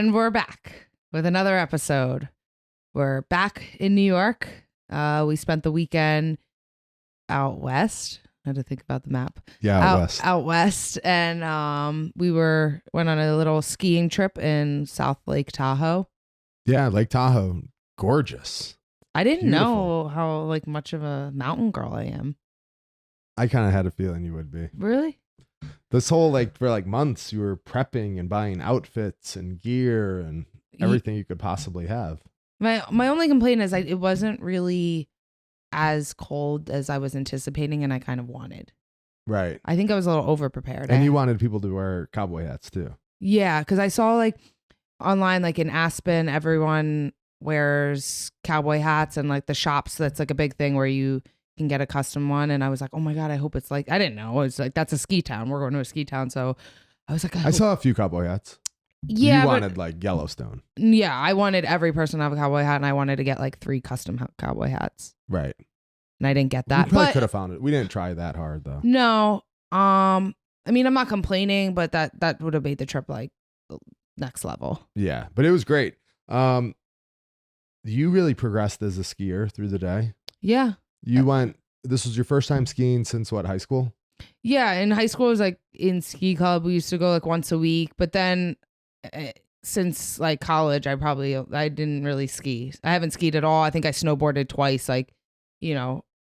And we're back with another episode. We're back in New York. We spent the weekend out west. I had to think about the map. Yeah, out west. And we went on a little skiing trip in South Lake Tahoe. Yeah, Lake Tahoe. Gorgeous. I didn't Beautiful. know how much of a mountain girl I am. I kind of had a feeling you would be. Really? This whole for months you were prepping and buying outfits and gear and everything you could possibly have. My only complaint is it wasn't really as cold as I was anticipating and I kind of wanted. Right. I think I was a little over prepared. And you wanted people to wear cowboy hats too. Yeah, because I saw online, in Aspen, everyone wears cowboy hats, and the shops, that's a big thing where you can get a custom one. And I was like, oh my God, I hope it's I didn't know. It's that's a ski town. We're going to a ski town. So I was like, I saw a few cowboy hats. Yeah. You wanted Yellowstone. Yeah. I wanted every person to have a cowboy hat, and I wanted to get 3 custom cowboy hats. Right. And I didn't get that. We probably could have found it. We didn't try that hard though. No. I mean, I'm not complaining, but that would have made the trip next level. Yeah, but it was great. You really progressed as a skier through the day. Yeah. This was your first time skiing since what, high school? Yeah, in high school, it was in ski club. We used to go once a week. But then since college, I didn't really ski. I haven't skied at all. I think I snowboarded twice, a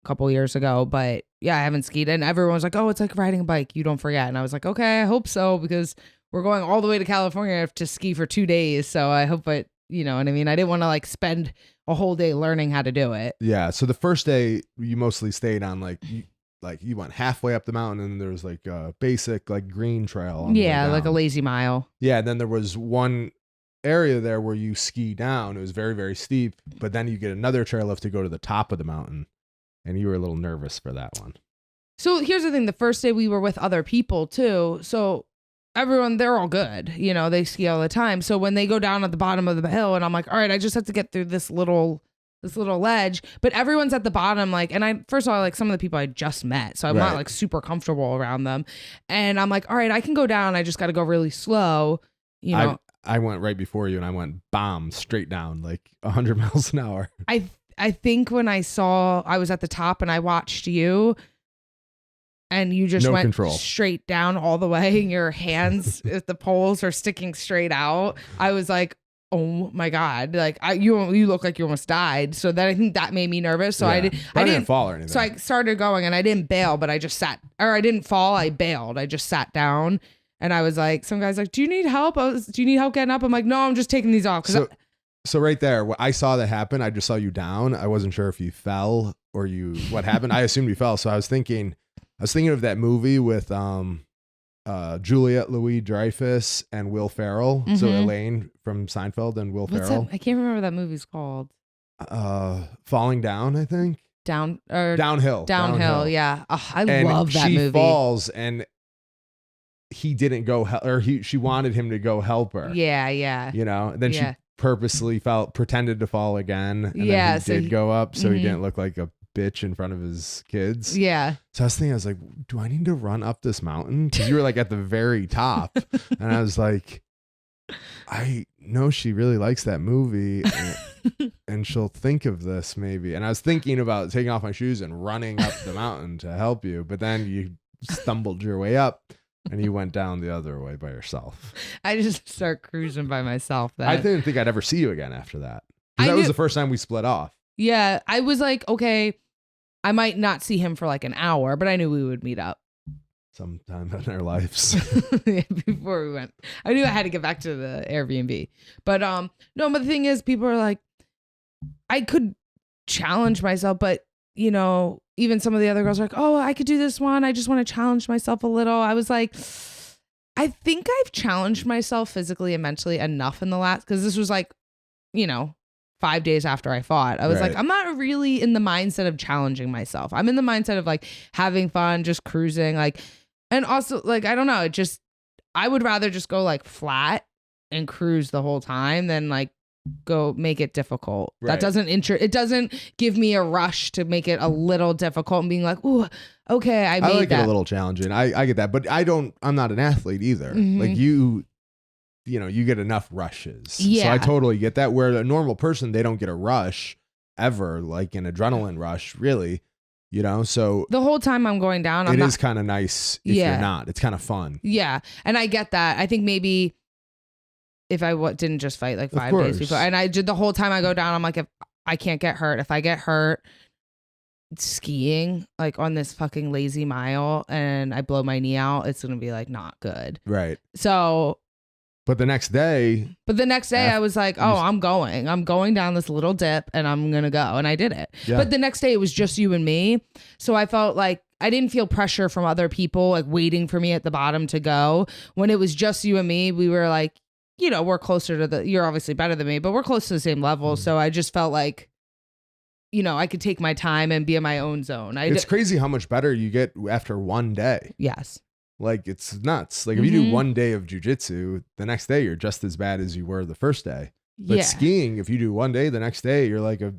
couple years ago. But yeah, I haven't skied. And everyone was like, oh, it's like riding a bike. You don't forget. And I was like, okay, I hope so, because we're going all the way to California to ski for 2 days. So I hope you know what I mean? I didn't want to spend a whole day learning how to do it. Yeah. So the first day you mostly stayed on you went halfway up the mountain, and there was a basic green trail. Yeah, a lazy mile. Yeah. And then there was one area there where you ski down. It was very, very steep, but then you get another chairlift to go to the top of the mountain, and you were a little nervous for that one. So here's the thing. The first day we were with other people too. So everyone, they're all good. They ski all the time. So when they go down at the bottom of the hill, and I'm like, all right, I just have to get through this little ledge, but everyone's at the bottom. And first of all, some of the people I just met, so I'm not super comfortable around them. And I'm like, all right, I can go down. I just got to go really slow. I went right before you, and I went straight down 100 miles an hour. I think when I was at the top and I watched you, and you just went straight down all the way, and your hands at the poles are sticking straight out. I was like, oh my God. You look like you almost died. So I think that made me nervous. So I didn't fall or anything. So I started going, and I didn't bail, but I just I didn't fall. I bailed. I just sat down, and I was like, some guy's like, do you need help? Do you need help getting up? I'm like, no, I'm just taking these off. So right there, when I saw that happen, I just saw you down. I wasn't sure if you fell or what happened. I assumed you fell. So I was thinking of that movie with Juliette Louis-Dreyfus and Will Ferrell. Mm-hmm. So Elaine from Seinfeld and Will Ferrell. I can't remember what that movie's called. Falling Down, I think. Downhill. Yeah. Oh, I love that movie. She falls, and he didn't go she wanted him to go help her. Yeah, yeah. And then she purposely pretended to fall again, and then he did go up, so he didn't look like a bitch in front of his kids. Yeah. So I was like, do I need to run up this mountain? Because you were at the very top. And I was like, I know she really likes that movie, and she'll think of this maybe. And I was thinking about taking off my shoes and running up the mountain to help you, but then you stumbled your way up, and you went down the other way by yourself. I just start cruising by myself. I didn't think I'd ever see you again after that. That was the first time we split off. Yeah, I was like, okay, I might not see him for an hour, but I knew we would meet up sometime in our lives. Before we went. I knew I had to get back to the Airbnb. But no, but the thing is, people are like, I could challenge myself, but even some of the other girls are like, oh, I could do this one. I just want to challenge myself a little. I was like, I think I've challenged myself physically and mentally enough in the last, because this was 5 days after I fought. I was like, I'm not really in the mindset of challenging myself. I'm in the mindset of having fun, just cruising, and also I don't know. I would rather just go flat and cruise the whole time than go make it difficult. That doesn't it doesn't give me a rush to make it a little difficult and being like, ooh, okay, I made like that. It a little challenging. I get that, but I'm not an athlete either. Mm-hmm. you get enough rushes. Yeah. So I totally get that. Where a normal person, they don't get a rush ever, like an adrenaline rush, really. So the whole time I'm going down, it is kind of nice if Yeah. you're not. It's kind of fun. Yeah. And I get that. I think maybe if I didn't just fight like 5 days before, and I did the whole time I go down, I'm like, if I can't get hurt, if I get hurt skiing like on this fucking lazy mile and I blow my knee out, it's going to be like not good. Right. So, but the next day I was like, oh, I'm going down this little dip and I'm going to go. And I did it. Yeah. But the next day it was just you and me. So I felt like I didn't feel pressure from other people like waiting for me at the bottom to go. When it was just you and me, we were like, we're closer to you're obviously better than me, but we're close to the same level. So I just felt like, I could take my time and be in my own zone. It's crazy how much better you get after one day. Yes. Like, it's nuts. Like, if you do one day of jujitsu, the next day you're just as bad as you were the first day. But skiing, if you do one day, the next day you're like a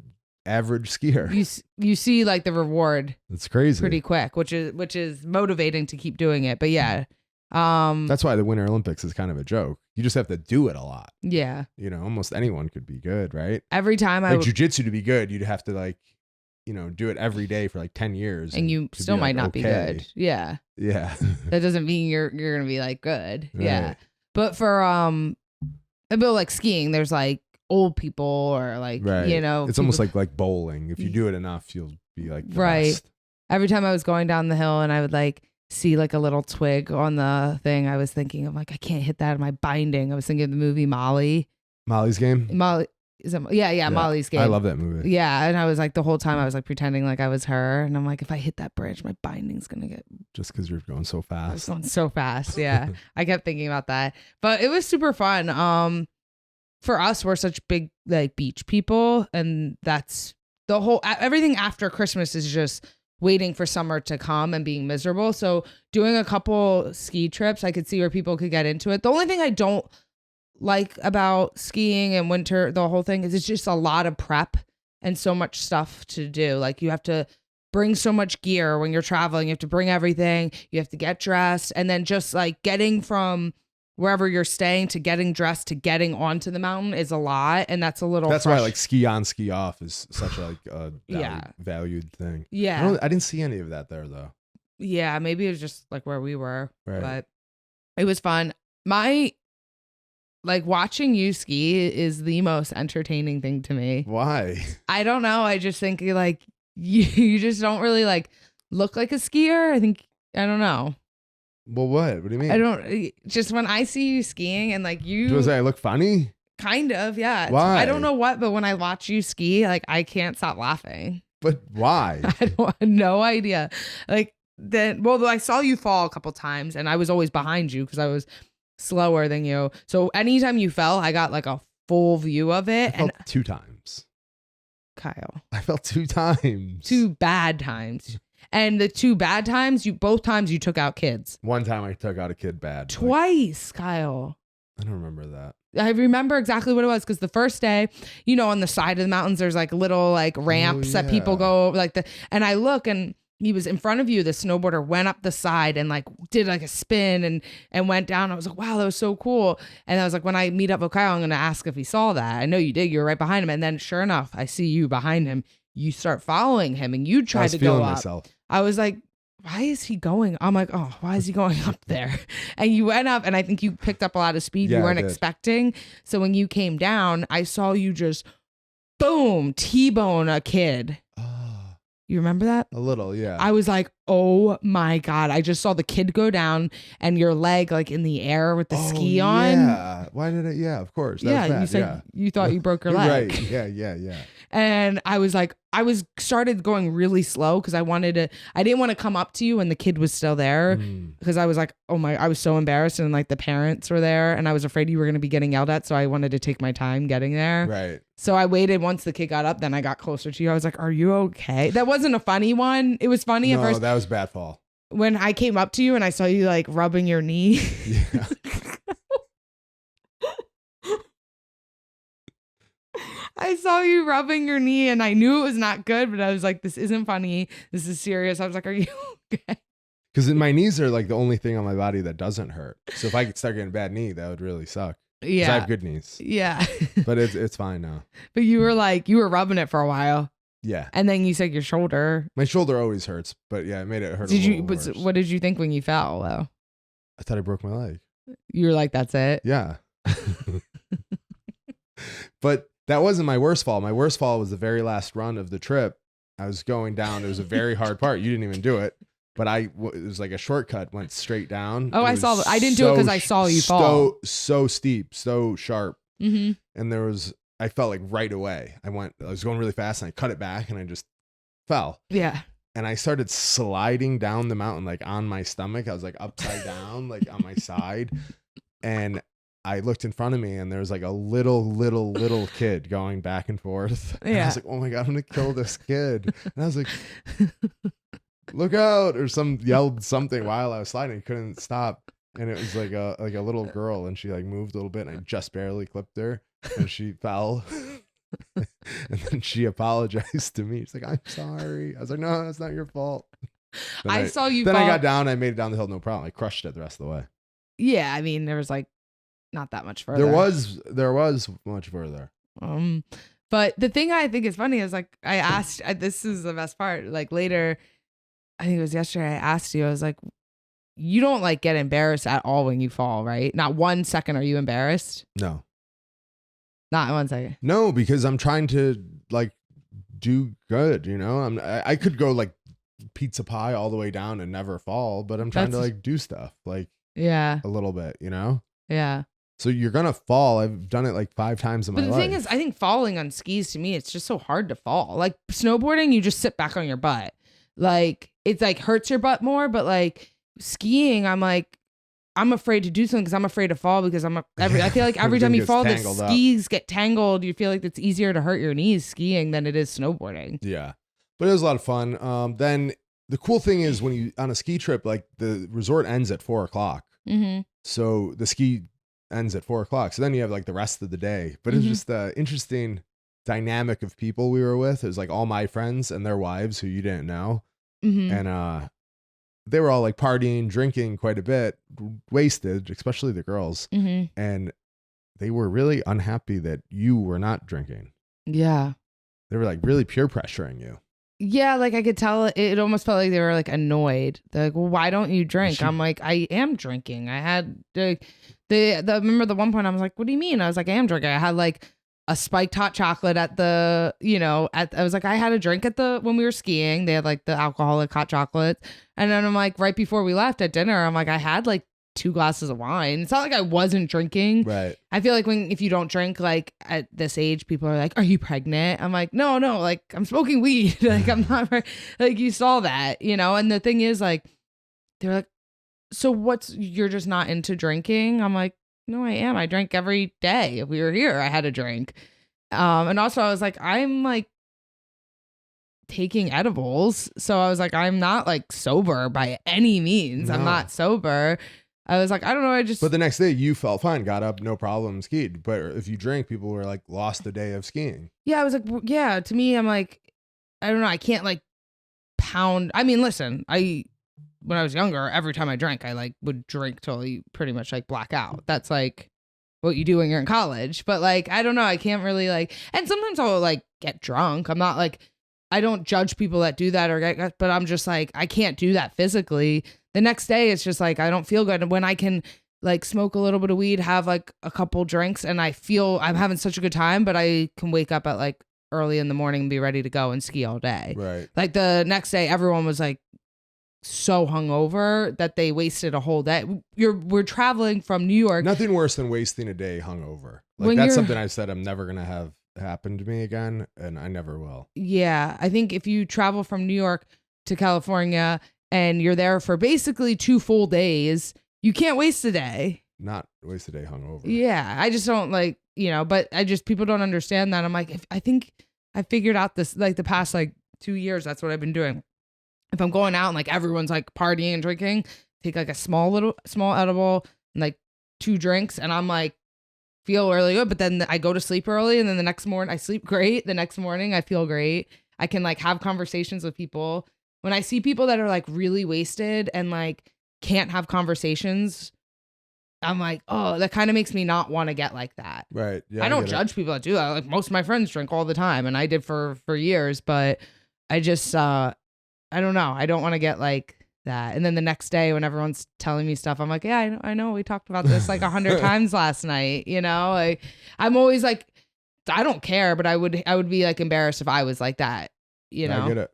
average skier. You see like the reward. It's crazy. Pretty quick, which is motivating to keep doing it. But yeah. That's why the Winter Olympics is kind of a joke. You just have to do it a lot. Yeah. Almost anyone could be good, right? Every time jujitsu to be good, you'd have to do it every day for like 10 years. And you still might not be good. Yeah. Yeah. That doesn't mean you're going to be like good. Right. Yeah. But for, a bill like skiing, there's like old people or like, right. It's people, almost like bowling. If you do it enough, you'll be like the right. best. Every time I was going down the hill and I would like see like a little twig on the thing, I was thinking of like, I can't hit that in my binding. I was thinking of the movie Molly's Game. Molly's Game. I love that movie. Yeah. And I was like, the whole time I was like pretending like I was her. And I'm like, if I hit that bridge, my binding's going to get. Just because you're going so fast. I was going so fast. Yeah. I kept thinking about that. But it was super fun. For us, we're such big like beach people. And that's everything after Christmas is just waiting for summer to come and being miserable. So doing a couple ski trips, I could see where people could get into it. The only thing I don't like about skiing and winter, the whole thing, is it's just a lot of prep and so much stuff to do. Like you have to bring so much gear when you're traveling. You have to bring everything. You have to get dressed. And then just like getting from wherever you're staying to getting dressed to getting onto the mountain is a lot. And that's a little That's why like ski on, ski off is such a valued thing. Yeah. I didn't see any of that there though. Yeah. Maybe it was just like where we were, right. But it was fun. Like watching you ski is the most entertaining thing to me. Why? I don't know. I just think like you just don't really like look like a skier. I don't know. Well, what do you mean? Just when I see you skiing and like you. Does I look funny? Kind of, yeah. Why? I don't know what, but when I watch you ski, like I can't stop laughing. But why? I have no idea. Like I saw you fall a couple times and I was always behind you because I was slower than you. So anytime you fell, I got like a full view of it. I felt 2 times. Kyle. I felt 2 times. 2 bad times. And the 2 bad times, both times you took out kids. One time I took out a kid bad. Twice, Kyle. I don't remember that. I remember exactly what it was because the first day, on the side of the mountains, there's like little like ramps that people go over, and I look and he was in front of you. The snowboarder went up the side and like did like a spin and went down. I was like, wow, that was so cool. And I was like, when I meet up with Kyle, I'm going to ask if he saw that. I know you did. You were right behind him. And then sure enough, I see you behind him. You start following him and you tried to go up. Myself. I was like, why is he going? I'm like, oh, why is he going up there? And you went up and I think you picked up a lot of speed you weren't expecting. So when you came down, I saw you just boom, T-bone a kid. You remember that? A little, yeah. I was like, oh my God. I just saw the kid go down and your leg like in the air with the ski on. Yeah. Why did it? Yeah, of course. That was bad. You said you thought you broke your leg. Right. Yeah. And I was like, started going really slow because I didn't want to come up to you when the kid was still there because I was like, I was so embarrassed and like the parents were there and I was afraid you were going to be getting yelled at. So I wanted to take my time getting there. Right. So I waited once the kid got up, then I got closer to you. I was like, are you okay? That wasn't a funny one. It was funny at first. No, that was bad fall. When I came up to you and I saw you like rubbing your knee. Yeah. I saw you rubbing your knee and I knew it was not good, but I was like, this isn't funny. This is serious. I was like, are you okay? Because my knees are like the only thing on my body that doesn't hurt. So if I could start getting a bad knee, that would really suck. 'Cause Yeah. I have good knees, Yeah. but it's fine now. But you were rubbing it for a while. Yeah. And then you said your shoulder. My shoulder always hurts, but yeah, it made it hurt Did a you, little worse. what did you think when you fell though? I thought I broke my leg. You were like, that's it? Yeah. But that wasn't my worst fall. My worst fall was the very last run of the trip. I was going down. It was a very hard part. You didn't even do it. But it was like a shortcut, went straight down. Oh, I saw that. I didn't do it because I saw you fall. So steep, so sharp. Mm-hmm. And I felt like right away. I was going really fast and I cut it back and I just fell. Yeah. And I started sliding down the mountain, like on my stomach. I was like upside down, like on my side. And I looked in front of me and there was like a little kid going back and forth. And I was like, oh my God, I'm going to kill this kid. And I was like, look out, or yelled something while I was sliding. I couldn't stop. And it was like a little girl and she like moved a little bit and I just barely clipped her and she fell. And then she apologized to me. She's like, I'm sorry. I was like, no, that's not your fault. I saw you Then fall. I got down. I made it down the hill. No problem. I crushed it the rest of the way. Yeah. I mean, there was like not that much further. There was much further. But the thing I think is funny is like, I asked, this is the best part. Like later, I think it was yesterday, I asked you, I was like, you don't like get embarrassed at all when you fall, right? Not 1 second are you embarrassed? No. Not 1 second. No, because I'm trying to like do good, you know? I could go like pizza pie all the way down and never fall, but I'm trying to like do stuff like a little bit, you know? Yeah. So you're going to fall. I've done it like 5 times in my life. But the thing is, I think falling on skis, to me, it's just so hard to fall. Like snowboarding, you just sit back on your butt. Like it's like hurts your butt more, but like skiing, I'm like, I'm afraid to do something because I'm afraid to fall because I feel like every time you fall, the skis get tangled. You feel like it's easier to hurt your knees skiing than it is snowboarding. Yeah. But it was a lot of fun. Then the cool thing is when you on a ski trip, like the resort ends at 4:00. Mm-hmm. So the ski ends at 4:00. So then you have like the rest of the day. But it's just the interesting dynamic of people we were with. It was like all my friends and their wives who you didn't know. Mm-hmm. And they were all like partying, drinking quite a bit, wasted, especially the girls. Mm-hmm. And they were really unhappy that you were not drinking. Yeah. They were like really peer pressuring you. Yeah, like I could tell it almost felt like they were like annoyed. They're like, well, why don't you drink? I'm like, I am drinking. I had remember the one point I was like, what do you mean? I was like, I am drinking. I had like a spiked hot chocolate at the, I was like, I had a drink when we were skiing. They had like the alcoholic hot chocolate. And then I'm like, right before we left at dinner, I'm like, I had like 2 glasses of wine. It's not like I wasn't drinking. Right. I feel like if you don't drink, like at this age, people are like, are you pregnant? I'm like, no, like I'm smoking weed. Like I'm not, like you saw that, and the thing is like, they're like, so you're just not into drinking? I'm like, no, I am. I drank every day. If we were here, I had a drink. And also I was like, I'm like taking edibles. So I was like, I'm not like sober by any means. No. I'm not sober. I was like, I don't know. But the next day you felt fine, got up, no problem, skied. But if you drink, people were like, lost a day of skiing. Yeah. I was like, yeah, to me, I'm like, I don't know. I can't like pound. I mean, listen, when I was younger, every time I drank, I like would drink till you pretty much like black out. That's like what you do when you're in college. But like, I don't know. I can't really like, and sometimes I'll like get drunk. I'm not like, I don't judge people that do that but I'm just like, I can't do that physically. The next day, it's just like, I don't feel good. And when I can like smoke a little bit of weed, have like a couple drinks, and I feel I'm having such a good time, but I can wake up at like early in the morning and be ready to go and ski all day. Right. Like the next day, everyone was like so hungover that they wasted a whole day. We're traveling from New York. Nothing worse than wasting a day hungover. Like that's something I said I'm never going to have happen to me again, and I never will. Yeah. I think if you travel from New York to California and you're there for basically 2 full days, you can't waste a day. Not waste a day hungover. Yeah. I just don't like, but people don't understand that. I'm like, I think I figured out this, like the past like 2 years, that's what I've been doing. If I'm going out and like everyone's like partying and drinking, take like a small edible and like 2 drinks, and I'm like, feel really good. But then I go to sleep early, and then the next morning I sleep great. The next morning I feel great. I can like have conversations with people. When I see people that are like really wasted and like can't have conversations I'm like, oh, that kind of makes me not want to get like that. Right. Yeah. I don't judge people that do that. Like most of my friends drink all the time, and I did for years, but I just I don't know. I don't want to get like that. And then the next day when everyone's telling me stuff, I'm like, yeah, I know. We talked about this like 100 times last night, you know? Like I'm always like, I don't care, but I would be like embarrassed if I was like that, you know? I get it.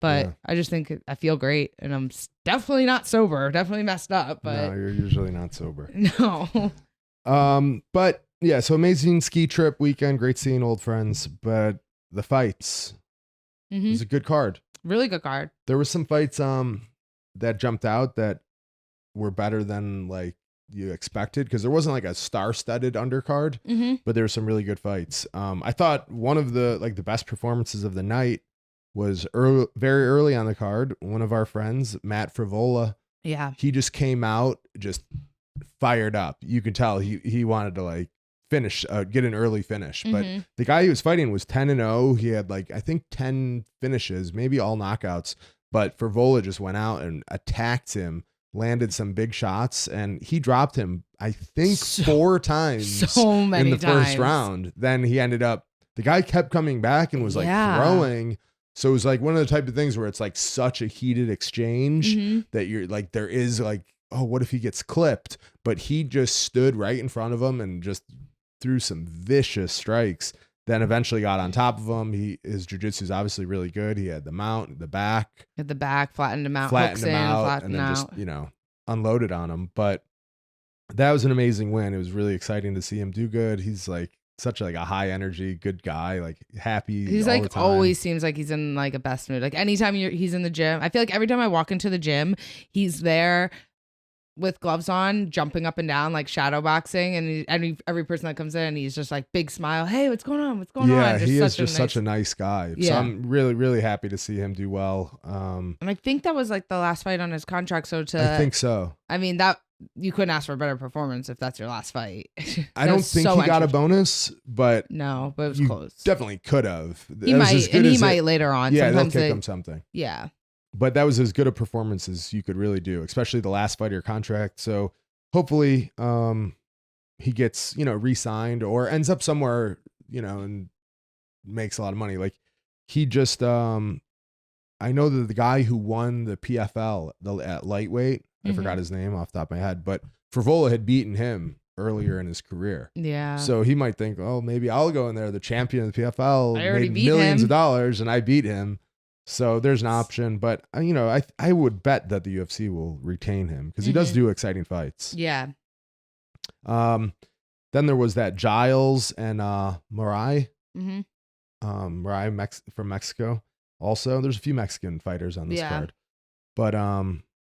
But I just think I feel great, and I'm definitely not sober, definitely messed up, but No, you're usually not sober. No. But yeah, so amazing ski trip weekend, great seeing old friends, but the fights, it was a good card. Really good card. There were some fights that jumped out that were better than like you expected, because there wasn't like a star-studded undercard, but there were some really good fights. I thought one of the like the best performances of the night was very early on the card. One of our friends, Matt Frivola, he just came out just fired up. You could tell he wanted to like finish, get an early finish. But the guy he was fighting was 10-0. He had like I think 10 finishes, maybe all knockouts. But Frivola just went out and attacked him, landed some big shots, and he dropped him I think 4 times so many in the first round. Then he ended up, the guy kept coming back and was like throwing. So it was like one of the type of things where it's like such a heated exchange that you're like, there is like, oh, what if he gets clipped? But he just stood right in front of him and just threw some vicious strikes. Then eventually got on top of him. His jiu-jitsu is obviously really good. He had the mount, the back. At the back, flattened him out, and then just, unloaded on him. But that was an amazing win. It was really exciting to see him do good. He's like such like a high energy, good guy, like happy. He's all like the time. always seems like he's in like a best mood. Like anytime he's in the gym, I feel like every time I walk into the gym, he's there with gloves on, jumping up and down, like shadow boxing. And every person that comes in, he's just like big smile. Hey, what's going on? What's going on? Yeah, he is just such a nice guy. Yeah. So I'm really, really happy to see him do well. And I think that was like the last fight on his contract. So I think so. I mean, that you couldn't ask for a better performance if that's your last fight. I don't think he got a bonus, but no, but it was close. Definitely could have. He might, and he might later on. Yeah, sometimes they'll kick him something. Yeah. But that was as good a performance as you could really do, especially the last fight of your contract. So hopefully he gets, re-signed or ends up somewhere, and makes a lot of money. Like he just, I know that the guy who won the PFL at lightweight, I forgot his name off the top of my head, but Frivola had beaten him earlier in his career. Yeah. So he might think, oh, maybe I'll go in there. The champion of the PFL I already made beat millions him. of dollars and I beat him. So there's an option, but I would bet that the UFC will retain him because he does do exciting fights. Yeah. Then there was that Giles and Marai. Marai from Mexico. Also, there's a few Mexican fighters on this card. But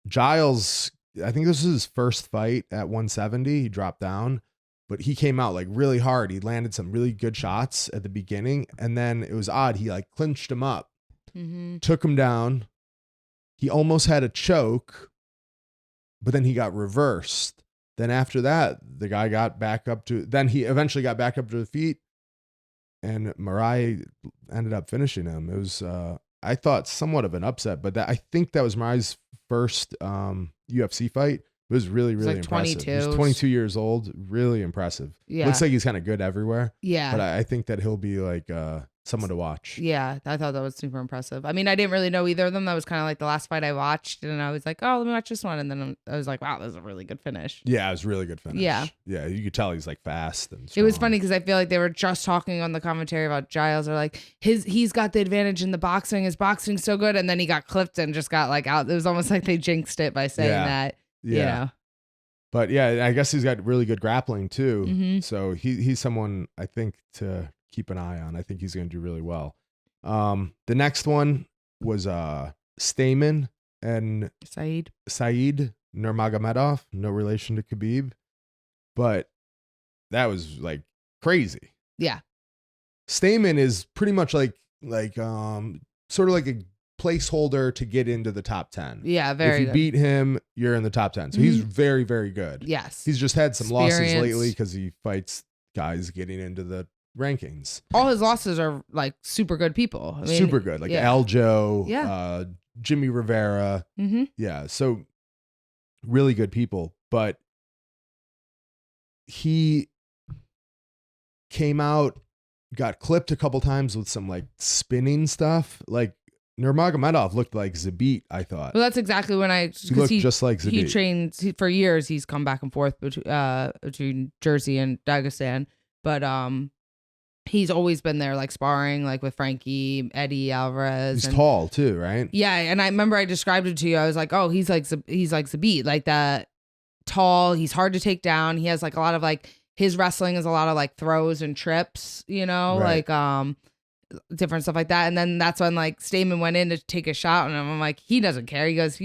Giles, I think this is his first fight at 170. He dropped down, but he came out like really hard. He landed some really good shots at the beginning, and then it was odd. He like clinched him up. Took him down. He almost had a choke, but then he got reversed. Then after that, the guy got back up to, then he eventually got back up to the feet, and Marai ended up finishing him. It was, I thought, somewhat of an upset, but I think that was Marai's first UFC fight. It was really, really impressive. 22. He's 22 years old. Really impressive. Yeah. Looks like he's kind of good everywhere. Yeah. But I think that he'll be like someone to watch. Yeah. I thought that was super impressive. I mean, I didn't really know either of them. That was kind of like the last fight I watched. And I was like, oh, let me watch this one. And then I was like, wow, this is a really good finish. Yeah, it was a really good finish. Yeah. Yeah, you could tell he's like fast and strong. It was funny because I feel like they were just talking on the commentary about Giles. They're like, he's got the advantage in the boxing. His boxing's so good. And then he got clipped and just got like out. It was almost like they jinxed it by saying that. Yeah. You know. But yeah, I guess he's got really good grappling too. So he's someone I think to keep an eye on. I think he's going to do really well. The next one was Stamen and Saeed Nurmagomedov, no relation to Khabib, but that was like crazy. Yeah. Stamen is pretty much like sort of like a placeholder to get into the top 10. Yeah, very If you good. beat him, you're in the top 10. So he's very, very good. Yes. He's just had some losses Experience. lately because he fights guys getting into the rankings. All his losses are like super good people. I mean, Super good. Like Aljo, Yeah. Jimmy Rivera. Yeah. So really good people. But he came out, got clipped a couple times with some like spinning stuff. Like Nurmagomedov looked like Zabit, I thought. Well, that's exactly when He looked just like Zabit. He trains for years. He's come back and forth between Jersey and Dagestan, but he's always been there, like sparring, like with Frankie, Eddie Alvarez. He's tall too, right? Yeah, and I remember I described it to you. I was like, oh, he's like Zabit, like that tall. He's hard to take down. He has like a lot of like his wrestling is a lot of like throws and trips, you know, Right. like different stuff like that. And then that's when like Stamen went in to take a shot, and I'm like, he doesn't care. He goes,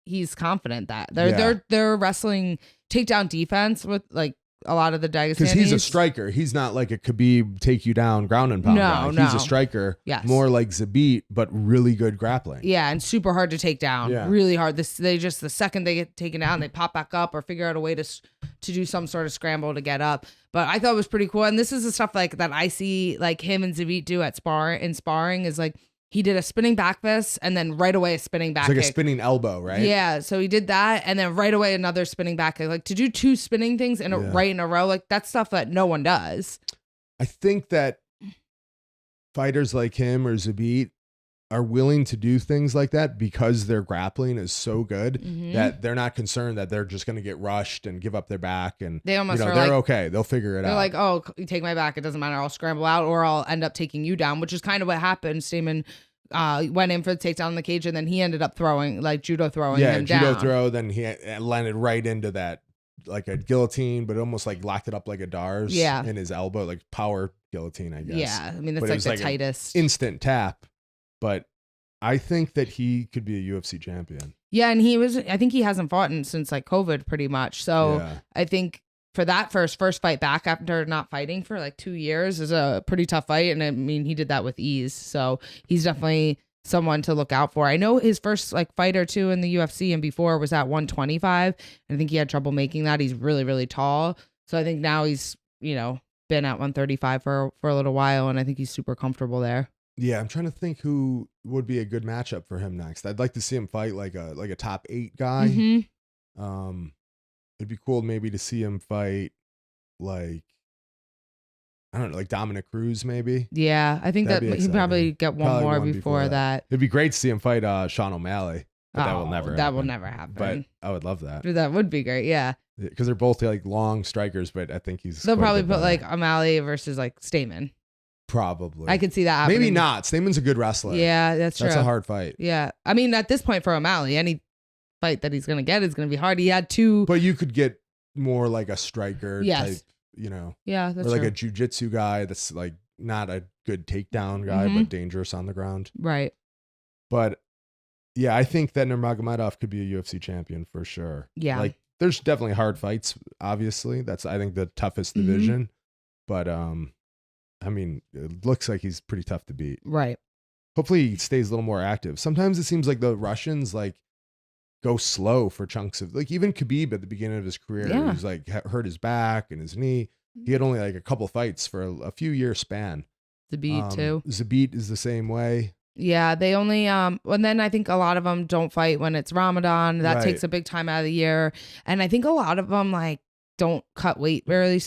he's confident that they're wrestling takedown defense with like a lot of the Dagestanis. Because he's a striker. He's not like a Khabib take you down ground and pound guy. He's a striker. Yes. More like Zabit, but really good grappling. Yeah, and super hard to take down. Yeah. Really hard. They just the second they get taken down, they pop back up or figure out a way to do some sort of scramble to get up. But I thought it was pretty cool. And this is the stuff like that I see like him and Zabit do at sparring is like he did a spinning back fist and then right away a spinning back It's like kick. a spinning elbow, right? Yeah, so he did that and then right away another spinning back kick. Like to do two spinning things right in a row, like that's stuff that no one does. I think that fighters like him or Zabit are willing to do things like that because their grappling is so good that they're not concerned that they're just going to get rushed and give up their back, and they almost they're like, okay. They'll figure it out. They're like, oh, you take my back, it doesn't matter. I'll scramble out or I'll end up taking you down, which is kind of what happened. Stamen went in for the takedown in the cage, and then he ended up throwing like judo throwing him down. Judo throw. Then he landed right into that like a guillotine, but almost like locked it up like a Dars in his elbow, like power guillotine, I guess. Yeah, I mean that's like the tightest instant tap, but I think that he could be a UFC champion. Yeah, and I think he hasn't fought since like COVID pretty much. So I think for that first fight back after not fighting for like 2 years is a pretty tough fight. And I mean, he did that with ease. So he's definitely someone to look out for. I know his first like fight or two in the UFC and before was at 125. And I think he had trouble making that. He's really, really tall. So I think now he's, been at 135 for a little while. And I think he's super comfortable there. Yeah, I'm trying to think who would be a good matchup for him next. I'd like to see him fight like a top 8 guy. It'd be cool maybe to see him fight like, I don't know, like Dominic Cruz maybe. Yeah, I think That'd that he'd probably get one more before that. It'd be great to see him fight Sean O'Malley, but that will never happen. That will never happen. But I would love that. That would be great, yeah. Because they're both like long strikers, but I think they'll probably put like O'Malley versus like Stamen. Probably. I could see that happening. Maybe not. Stamen's a good wrestler. Yeah, that's true. That's a hard fight. Yeah. I mean, at this point for O'Malley, any fight that he's going to get is going to be hard. He had 2. But you could get more like a striker type, Yeah, that's or like true. a jiu-jitsu guy that's like not a good takedown guy, but dangerous on the ground. Right. But yeah, I think that Nurmagomedov could be a UFC champion for sure. Yeah. Like there's definitely hard fights, obviously. That's, I think, the toughest division. But I mean, it looks like he's pretty tough to beat. Right. Hopefully he stays a little more active. Sometimes it seems like the Russians like go slow for chunks of, like even Khabib at the beginning of his career, he was like hurt his back and his knee. He had only like a couple fights for a few year span. Zabit too. Zabit is the same way. Yeah, they only and then I think a lot of them don't fight when it's Ramadan. That takes a big time out of the year. And I think a lot of them like don't cut weight very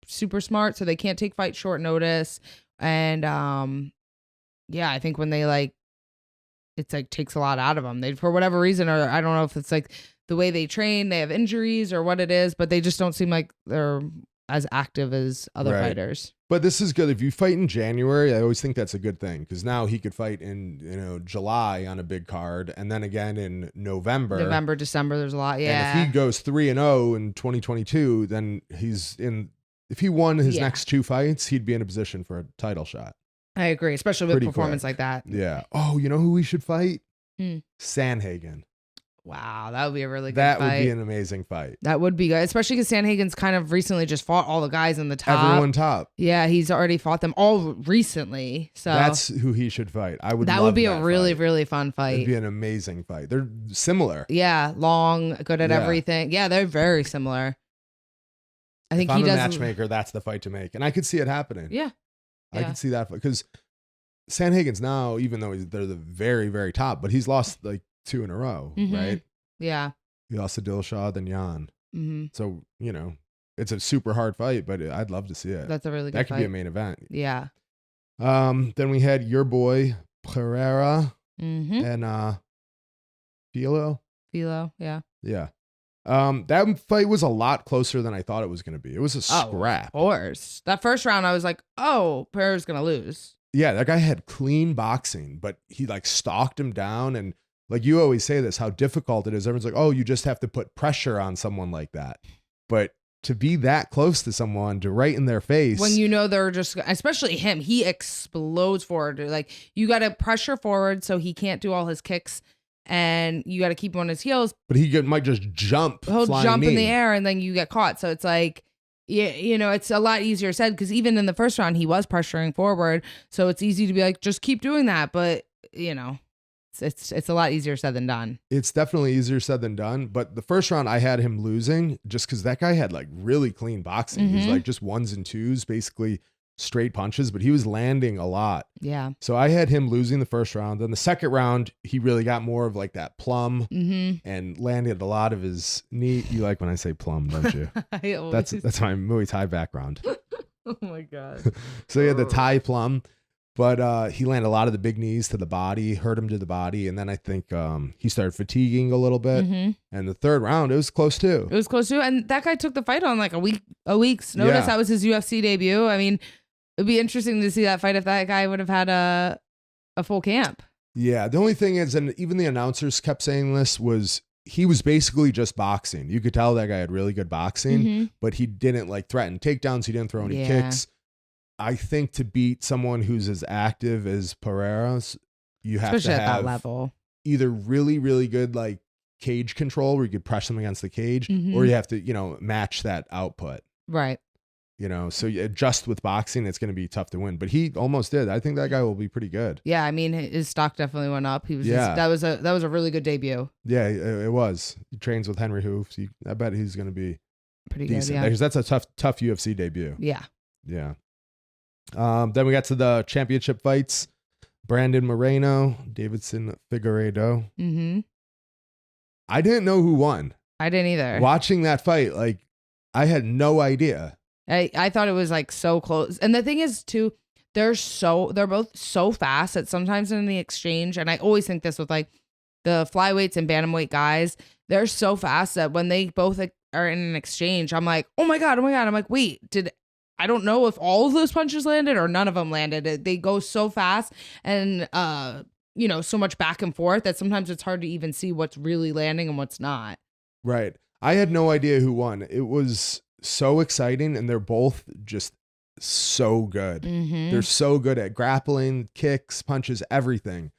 super smart, so they can't take fights short notice. And I think when they like, it's like takes a lot out of them. They, for whatever reason, or I don't know if it's like the way they train, they have injuries or what it is, but they just don't seem like they're as active as other fighters. But this is good. If you fight in January, I always think that's a good thing, because now he could fight in July on a big card, and then again in November, December. There's a lot. Yeah. And if he goes 3-0 in 2022, then he's in. If he won his next 2 fights, he'd be in a position for a title shot. I agree, especially with performance like that. Yeah. Oh, you know who we should fight? Sanhagen. Wow, that would be a really good fight. That would fight. be an amazing fight. That would be good, especially because Sanhagen's kind of recently just fought all the guys in the top. Everyone top. Yeah, he's already fought them all recently. So that's who he should fight. I would. That would be a really, really fun fight. It'd be an amazing fight. They're similar. Yeah, long, good at everything. Yeah, they're very similar. I think if I'm a matchmaker, that's the fight to make, and I could see it happening. Yeah, I could see that because Sanhagen's now, even though they're the very, very top, but he's lost like 2 in a row, right? Yeah. He lost to Dillashaw, then Jan. So, it's a super hard fight, but I'd love to see it. That's a really good That could fight. be a main event. Yeah. Then we had your boy Pereira and Filo. Yeah. Yeah. That fight was a lot closer than I thought it was going to be. It was a scrap. Of course. That first round, I was like, oh, Pereira's going to lose. Yeah, that guy had clean boxing, but he like stalked him down. And like you always say this, how difficult it is. Everyone's like, oh, you just have to put pressure on someone like that. But to be that close to someone, to right in their face. When you know they're just, especially him, he explodes forward. Like, you got to pressure forward so he can't do all his kicks. And you got to keep him on his heels. But he might just jump. He'll jump knee in the air and then you get caught. So it's like, yeah, you know, it's a lot easier said because even in the first round, he was pressuring forward. So it's easy to be like, just keep doing that. But, you know, it's a lot easier said than done. It's definitely easier said than done. But the first round, I had him losing just because that guy had like really clean boxing. He was like just ones and twos, basically straight punches, but he was landing a lot. Yeah. So I had him losing the first round. Then the second round, he really got more of like that plum and landed a lot of his knee. You like when I say plum, don't you? That's my Muay Thai background. Oh my God. So he had the Thai plum, but he landed a lot of the big knees to the body, hurt him to the body. And then I think he started fatiguing a little bit. And the third round, it was close too. It was close too. And that guy took the fight on like a week's notice. Yeah. That was his UFC debut. I mean, it'd be interesting to see that fight if that guy would have had a full camp. Yeah. The only thing is, and even the announcers kept saying this, was he was basically just boxing. You could tell that guy had really good boxing, but he didn't like threaten takedowns. He didn't throw any kicks. I think to beat someone who's as active as Pereira's, you have especially to have at that level, either really, really good like cage control where you could press them against the cage, or you have to, you know, match that output. Right. You know, so just with boxing, it's going to be tough to win. But he almost did. I think that guy will be pretty good. Yeah, I mean, his stock definitely went up. He was that was a really good debut. Yeah, it was. He trains with Henry Hoof. I bet he's going to be pretty decent. Good. Yeah, because that's a tough UFC debut. Yeah. Yeah. Then we got to the championship fights. Brandon Moreno, Davidson Figueiredo. I didn't know who won. I didn't either. Watching that fight, like I had no idea. I thought it was like so close. And the thing is too, they're both so fast that sometimes in the exchange, and I always think this with like the flyweights and bantamweight guys, they're so fast that when they both are in an exchange, I'm like, oh my God. I'm like, wait, I don't know if all of those punches landed or none of them landed. They go so fast and, you know, so much back and forth that sometimes it's hard to even see what's really landing and what's not. Right. I had no idea who won. It was so exciting, and they're both just so good. They're so good at grappling, kicks, punches, everything.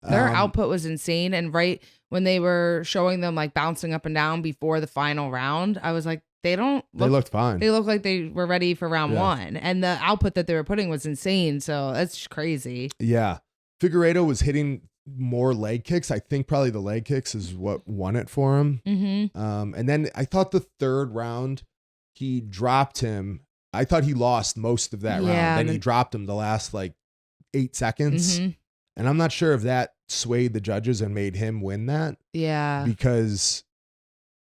Their output was insane. And right when they were showing them like bouncing up and down before the final round, I was like, they looked fine. They looked like they were ready for round one. And the output that they were putting was insane. So that's crazy. Yeah. Figueiredo was hitting more leg kicks. I think probably the leg kicks is what won it for him. And then I thought the third round, he dropped him. I thought he lost most of that round. Then he dropped him the last like 8 seconds. And I'm not sure if that swayed the judges and made him win that. Yeah. Because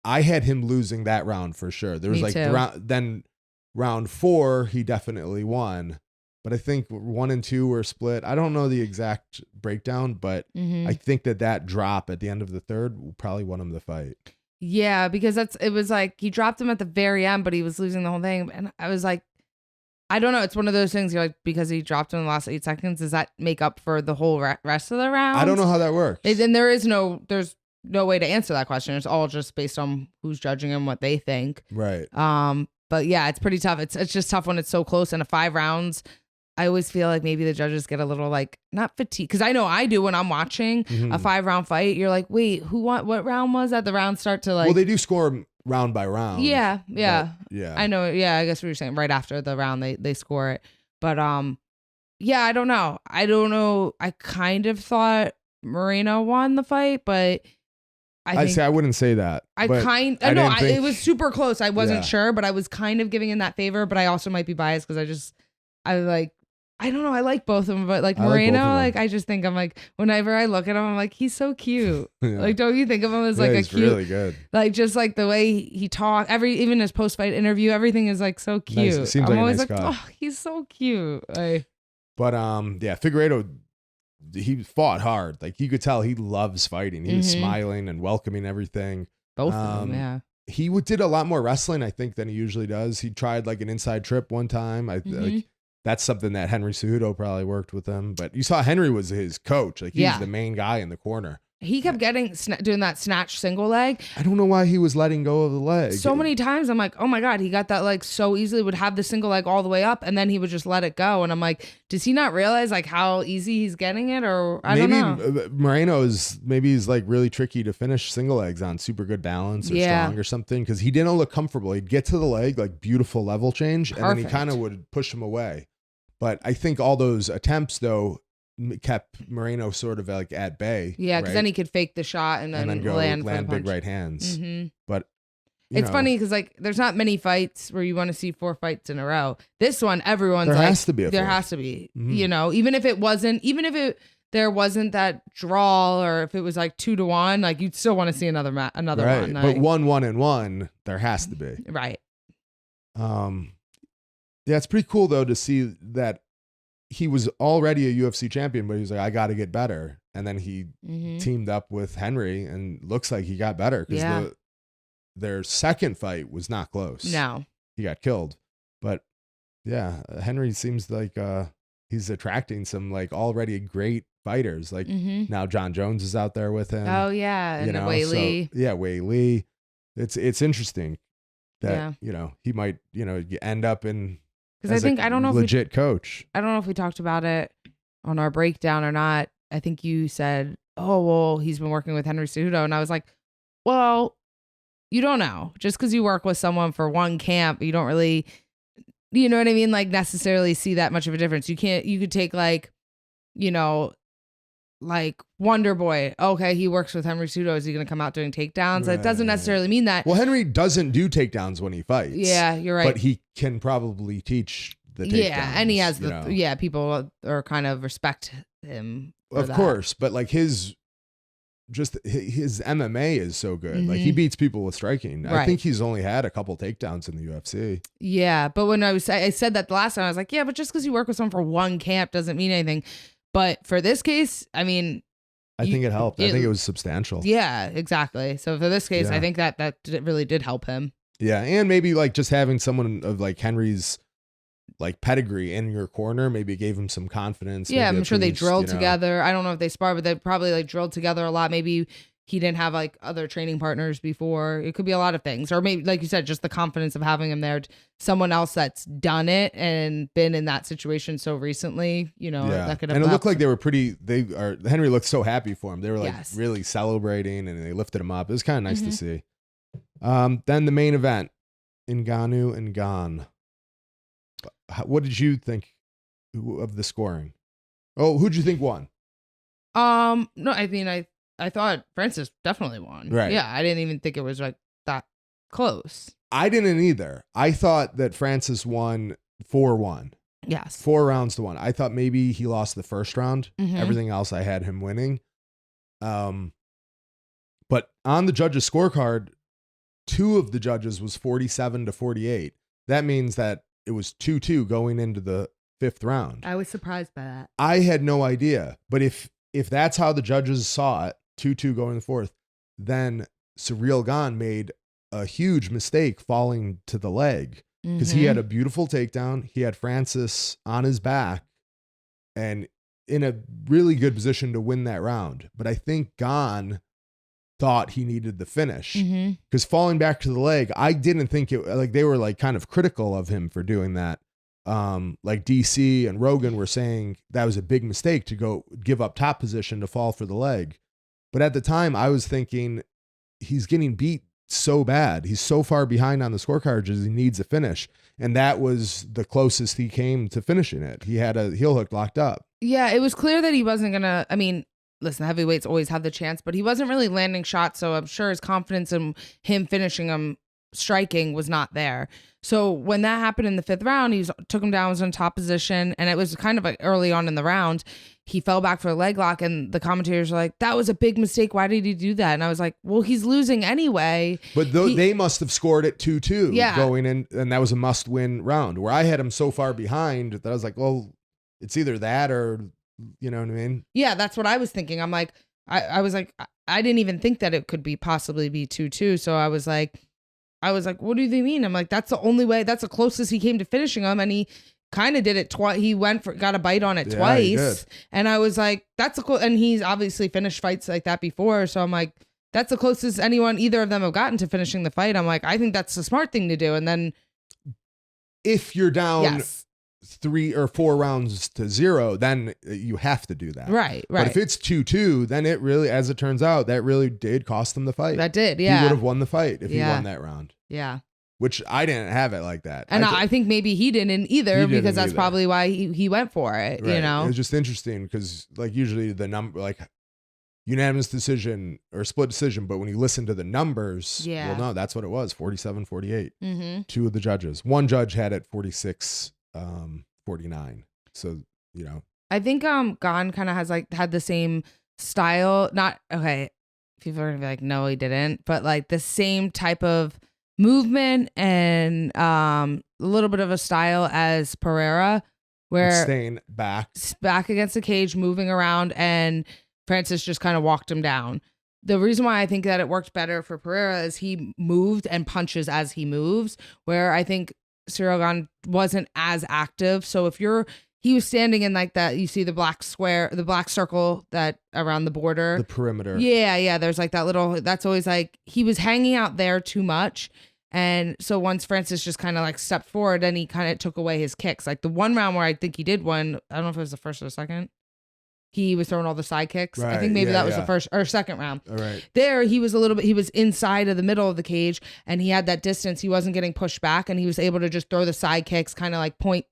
I had him losing that round for sure. There was then round 4, he definitely won. But I think 1 and 2 were split. I don't know the exact breakdown, but I think that drop at the end of the third probably won him the fight. Yeah, because it was like he dropped him at the very end, but he was losing the whole thing. And I was like, I don't know. It's one of those things you're like, because he dropped him in the last 8 seconds, does that make up for the whole rest of the round? I don't know how that works. And there's no way to answer that question. It's all just based on who's judging him, what they think. Right. But yeah, it's pretty tough. It's just tough when it's so close. And 5 rounds, I always feel like maybe the judges get a little like not fatigued, because I know I do when I'm watching a 5-round fight. You're like, wait, who won? What round was that? The rounds start to like. Well, they do score round by round. Yeah. Yeah. I know. Yeah, I guess what you're saying. Right after the round, they score it. But yeah, I don't know. I kind of thought Moreno won the fight, but I wouldn't say that. It was super close. I wasn't sure, but I was kind of giving in that favor. But I also might be biased because I I don't know. I like both of them, but like I like both Moreno, of them. like I just think I'm like, whenever I look at him, I'm like, he's so cute. Yeah. Like, don't you think of him as like a he's cute, really good. like just like the way he talks, even his post fight interview, everything is like so cute. Nice. Seems I'm like a always nice like, guy. oh, he's so cute. Like, But yeah, Figueiredo, he fought hard. Like you could tell he loves fighting. He was smiling and welcoming everything. both of them, yeah. He did a lot more wrestling, I think, than he usually does. He tried like an inside trip one time. Like that's something that Henry Cejudo probably worked with him. But you saw Henry was his coach. Like he was the main guy in the corner. He kept doing that snatch single leg. I don't know why he was letting go of the leg. So many times I'm like, oh my God, he got that leg so easily, would have the single leg all the way up and then he would just let it go. And I'm like, does he not realize like how easy he's getting it? Or I don't know. Moreno's maybe he's like really tricky to finish single legs on, super good balance or strong or something. Cause he didn't look comfortable. He'd get to the leg, like beautiful level change. And then he kind of would push him away. But I think all those attempts though, kept Moreno sort of like at bay. Yeah, because then he could fake the shot and then go land big right hands. But it's funny because like there's not many fights where you want to see 4 fights in a row. This one, everyone's there like, has to be there has to be. You know, even if there wasn't that draw or if it was like 2-1, like you'd still want to see another right. one. But 1-1-1, there has to be. Right. Yeah, it's pretty cool though to see that he was already a UFC champion, but he was like, I got to get better. And then he teamed up with Henry and looks like he got better because their second fight was not close. No. He got killed. But yeah, Henry seems like he's attracting some like already great fighters. Like now John Jones is out there with him. Oh, yeah. And Wei Lee. Yeah, Wei Lee. It's interesting that, he might, end up in because I think I don't know legit coach. I don't know if we talked about it on our breakdown or not. I think you said, "Oh, well, he's been working with Henry Cejudo," and I was like, "Well, you don't know. Just because you work with someone for one camp, you don't really, you know what I mean? Like necessarily see that much of a difference. You could take like, like Wonder Boy. Okay, he works with Henry Cejudo. Is he going to come out doing takedowns? Right. It doesn't necessarily mean that. Well, Henry doesn't do takedowns when he fights. Yeah, you're right. But he can probably teach the takedowns. Yeah, and he has people are kind of respect him. Of course, but like his MMA is so good. Like he beats people with striking. Right. I think he's only had a couple takedowns in the UFC. Yeah, but when I said that the last time, I was like, yeah, but just because you work with someone for one camp doesn't mean anything. But for this case, I mean, I think it helped. I think it was substantial. Yeah, exactly. So for this case, I think that really did help him. Yeah, and maybe like just having someone of like Henry's like pedigree in your corner maybe gave him some confidence. Yeah, I'm sure they drilled together. I don't know if they sparred, but they probably like drilled together a lot. Maybe he didn't have like other training partners before. It could be a lot of things. Or maybe, like you said, just the confidence of having him there. Someone else that's done it and been in that situation so recently, that could have. And it looked like Henry looked so happy for him. They were like really celebrating and they lifted him up. It was kind of nice to see. Then the main event, Ngannou and Gane. What did you think of the scoring? Oh, who'd you think won? No, I mean, I thought Francis definitely won. Right. Yeah, I didn't even think it was like that close. I didn't either. I thought that Francis won 4-1. Yes. 4 rounds to 1. I thought maybe he lost the first round. Everything else I had him winning. But on the judges' scorecard, 2 of the judges was 47-48. That means that it was 2-2 going into the 5th round. I was surprised by that. I had no idea. But if that's how the judges saw it, 2-2 going to the 4th, then Ciryl Gane made a huge mistake falling to the leg because he had a beautiful takedown. He had Francis on his back and in a really good position to win that round. But I think Gane thought he needed the finish because falling back to the leg, I didn't think it like they were like kind of critical of him for doing that. Like DC and Rogan were saying that was a big mistake to go give up top position to fall for the leg. But at the time I was thinking he's getting beat so bad. He's so far behind on the scorecard he needs a finish. And that was the closest he came to finishing it. He had a heel hook locked up. Yeah, it was clear that he wasn't going to, I mean, listen, heavyweights always have the chance, but he wasn't really landing shots. So I'm sure his confidence in him finishing him striking was not there. So when that happened in the 5th round, took him down, was in top position, and it was kind of like early on in the round. He fell back for a leg lock, and the commentators were like, that was a big mistake. Why did he do that? And I was like, well, he's losing anyway. But they must have scored it 2-2 going in, and that was a must-win round, where I had him so far behind that I was like, well, it's either that or, you know what I mean? Yeah, that's what I was thinking. I'm like, I was like, I didn't even think that it could possibly be 2-2. So I was like, what do you mean? I'm like, that's the only way. That's the closest he came to finishing him. And he kind of did it twice. He got a bite on it twice. And I was like, that's and he's obviously finished fights like that before. So I'm like, that's the closest either of them have gotten to finishing the fight. I'm like, I think that's the smart thing to do. And then if you're down 3 or 4 rounds to 0, then you have to do that. Right. But if it's 2-2, then it really, as it turns out, that really did cost him the fight. That did, yeah. He would have won the fight if he won that round. Yeah. Which I didn't have it like that. And I think maybe he didn't either, because that's probably why he went for it, right. you know? It was just interesting because, like, usually the number, like, unanimous decision or split decision, but when you listen to the numbers, well, no, that's what it was, 47-48. Mm-hmm. 2 of the judges. One judge had it 46-49. So, you know. I think Gon kind of has, like, had the same style. Not, okay, people are going to be like, no, he didn't. But, like, the same type of movement and a little bit of a style as Pereira, where staying back against the cage, moving around, and Francis just kind of walked him down. The reason why I think that it worked better for Pereira is he moved and punches as he moves, where I think Ciryl Gane wasn't as active. So he was standing in like that, you see the black square, the black circle that around the border, the perimeter. Yeah. There's like that little, that's always like, he was hanging out there too much. And so once Francis just kind of like stepped forward, then he kind of took away his kicks. Like the one round where I think he did one, I don't know if it was the first or the second, he was throwing all the side kicks. Right, I think maybe that was the first or second round. All right. There, he was inside of the middle of the cage, and he had that distance. He wasn't getting pushed back, and he was able to just throw the side kicks, kind of like point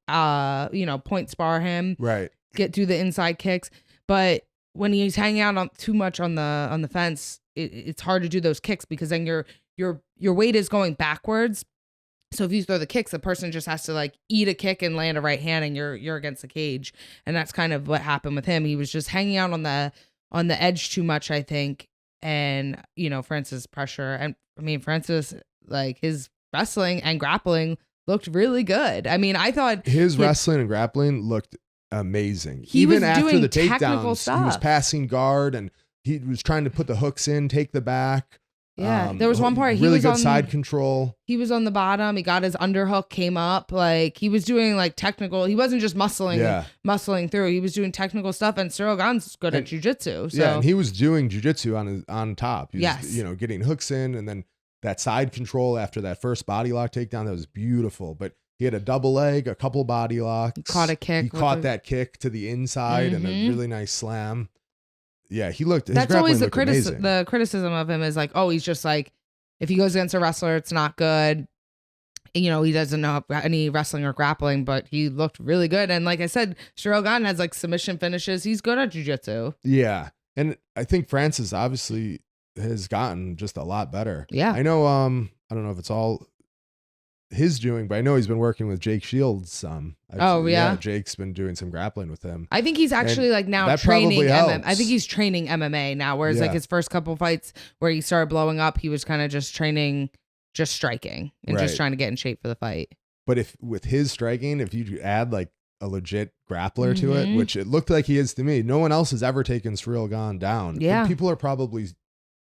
spar him. Right. Get through the inside kicks. But when he's hanging out on too much on the fence, it's hard to do those kicks because then your weight is going backwards. So if you throw the kicks, the person just has to like eat a kick and land a right hand, and you're against the cage. And that's kind of what happened with him. He was just hanging out on the edge too much, I think. And, Francis pressure. And I mean, Francis, like his wrestling and grappling looked really good. I mean, I thought his wrestling and grappling looked amazing. He Even was after doing the technical takedowns, stuff. He was passing guard and he was trying to put the hooks in, take the back. Yeah, there was one part he was good side control. He was on the bottom. He got his underhook, came up. Like he was doing like technical. He wasn't just muscling through. He was doing technical stuff. And Ciryl Gane's good at jujitsu. So. Yeah, and he was doing jujitsu on top. He was, yes, getting hooks in, and then that side control after that first body lock takedown, that was beautiful. But he had a double leg, a couple body locks. He caught a kick. He caught that kick to the inside and a really nice slam. Yeah, he looked. That's always the criticism of him is like, oh, he's just like, if he goes against a wrestler, it's not good. He doesn't know any wrestling or grappling, but he looked really good. And like I said, Ciryl Gane has like submission finishes. He's good at jiu-jitsu. Yeah, and I think Francis obviously has gotten just a lot better. Yeah, I know. I don't know if it's all his doing, but I know he's been working with Jake Shields some. Jake's been doing some grappling with him. I think he's actually like now training MMA. I think he's training MMA now, whereas like his first couple fights where he started blowing up, he was kind of just training, just striking and just trying to get in shape for the fight. But with his striking, if you add like a legit grappler to it, which it looked like he is to me, no one else has ever taken Ciryl Gane down. Yeah. But people are probably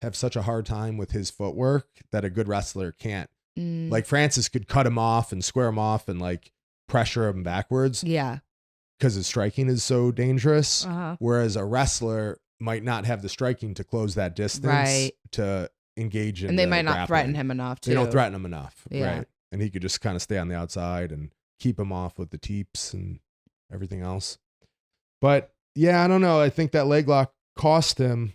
have such a hard time with his footwork that a good wrestler can't. Like Francis could cut him off and square him off and like pressure him backwards. Yeah. Because his striking is so dangerous. Uh-huh. Whereas a wrestler might not have the striking to close that distance to engage in. And they might not grappling. Threaten him enough too. They don't threaten him enough. Yeah. Right. And he could just kind of stay on the outside and keep him off with the teeps and everything else. But yeah, I don't know. I think that leg lock cost him.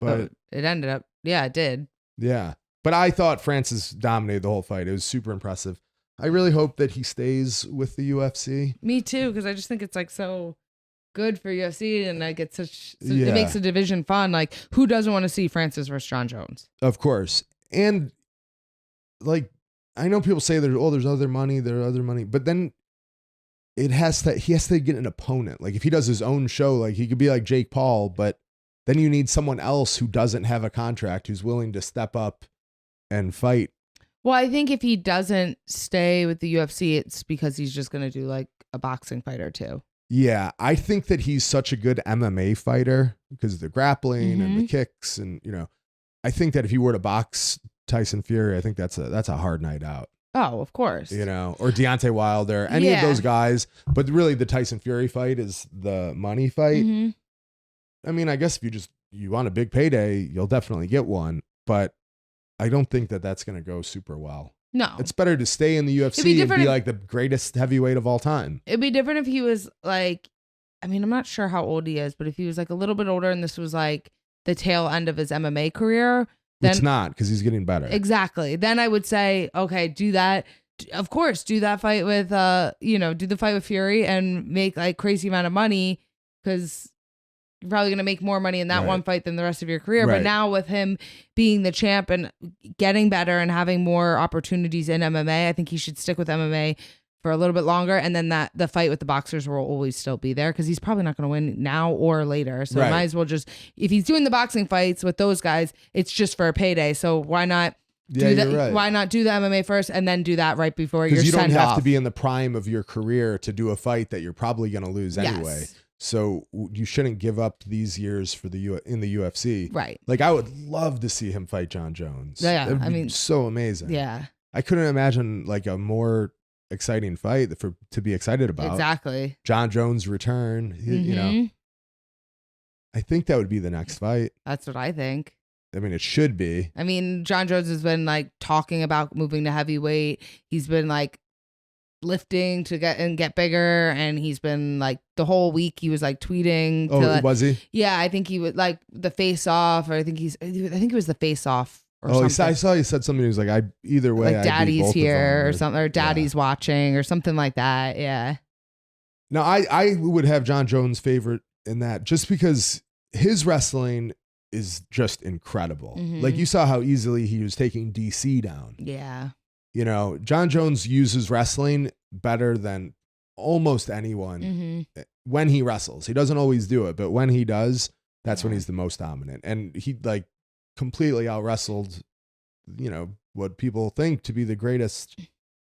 But it ended up. Yeah, it did. Yeah. But I thought Francis dominated the whole fight. It was super impressive. I really hope that he stays with the UFC. Me too, because I just think it's like so good for UFC, and like it makes the division fun. Like, who doesn't want to see Francis versus John Jones? Of course. And like I know people say there's other money, but then he has to get an opponent. Like if he does his own show, like he could be like Jake Paul, but then you need someone else who doesn't have a contract, who's willing to step up and fight. Well, I think if he doesn't stay with the UFC, it's because he's just going to do like a boxing fight or two. Yeah, I think that he's such a good MMA fighter because of the grappling and the kicks, and I think that if he were to box Tyson Fury, I think that's a hard night out. Oh, of course. Or Deontay Wilder, any of those guys. But really, the Tyson Fury fight is the money fight. Mm-hmm. I mean, I guess if you want a big payday, you'll definitely get one. But I don't think that that's going to go super well. No. It's better to stay in the UFC and be like the greatest heavyweight of all time. It'd be different if he was like, I mean, I'm not sure how old he is, but if he was like a little bit older and this was like the tail end of his MMA career. Then, it's not, because he's getting better. Exactly. Then I would say, okay, do that. Of course, do that fight with, do the fight with Fury and make like crazy amount of money, because you're probably going to make more money in that one fight than the rest of your career. Right. But now with him being the champ and getting better and having more opportunities in MMA, I think he should stick with MMA for a little bit longer. And then the fight with the boxers will always still be there, because he's probably not going to win now or later. So might as well just, if he's doing the boxing fights with those guys, it's just for a payday. So why not? Why not do the MMA first and then do that right before you're sent off? Because you don't have to be in the prime of your career to do a fight that you're probably going to lose anyway. Yes. So you shouldn't give up these years for in the UFC. Right. Like I would love to see him fight John Jones. Yeah. I mean, so amazing. Yeah. I couldn't imagine like a more exciting fight to be excited about. Exactly. John Jones' return. I think that would be the next fight. That's what I think. I mean, it should be. I mean, John Jones has been like talking about moving to heavyweight. He's been like lifting to get bigger, and he's been like the whole week he was like tweeting. Was he? Yeah, I think he would like the face off, or I think it was the face off. I saw he said something. He was like, either way, like Daddy's here or something, or Daddy's watching or something like that. Yeah. No, I would have John Jones favorite in that, just because his wrestling is just incredible. Mm-hmm. Like you saw how easily he was taking DC down. Yeah. John Jones uses wrestling better than almost anyone when he wrestles. He doesn't always do it, but when he does, that's when he's the most dominant. And he like completely out wrestled, what people think to be the greatest.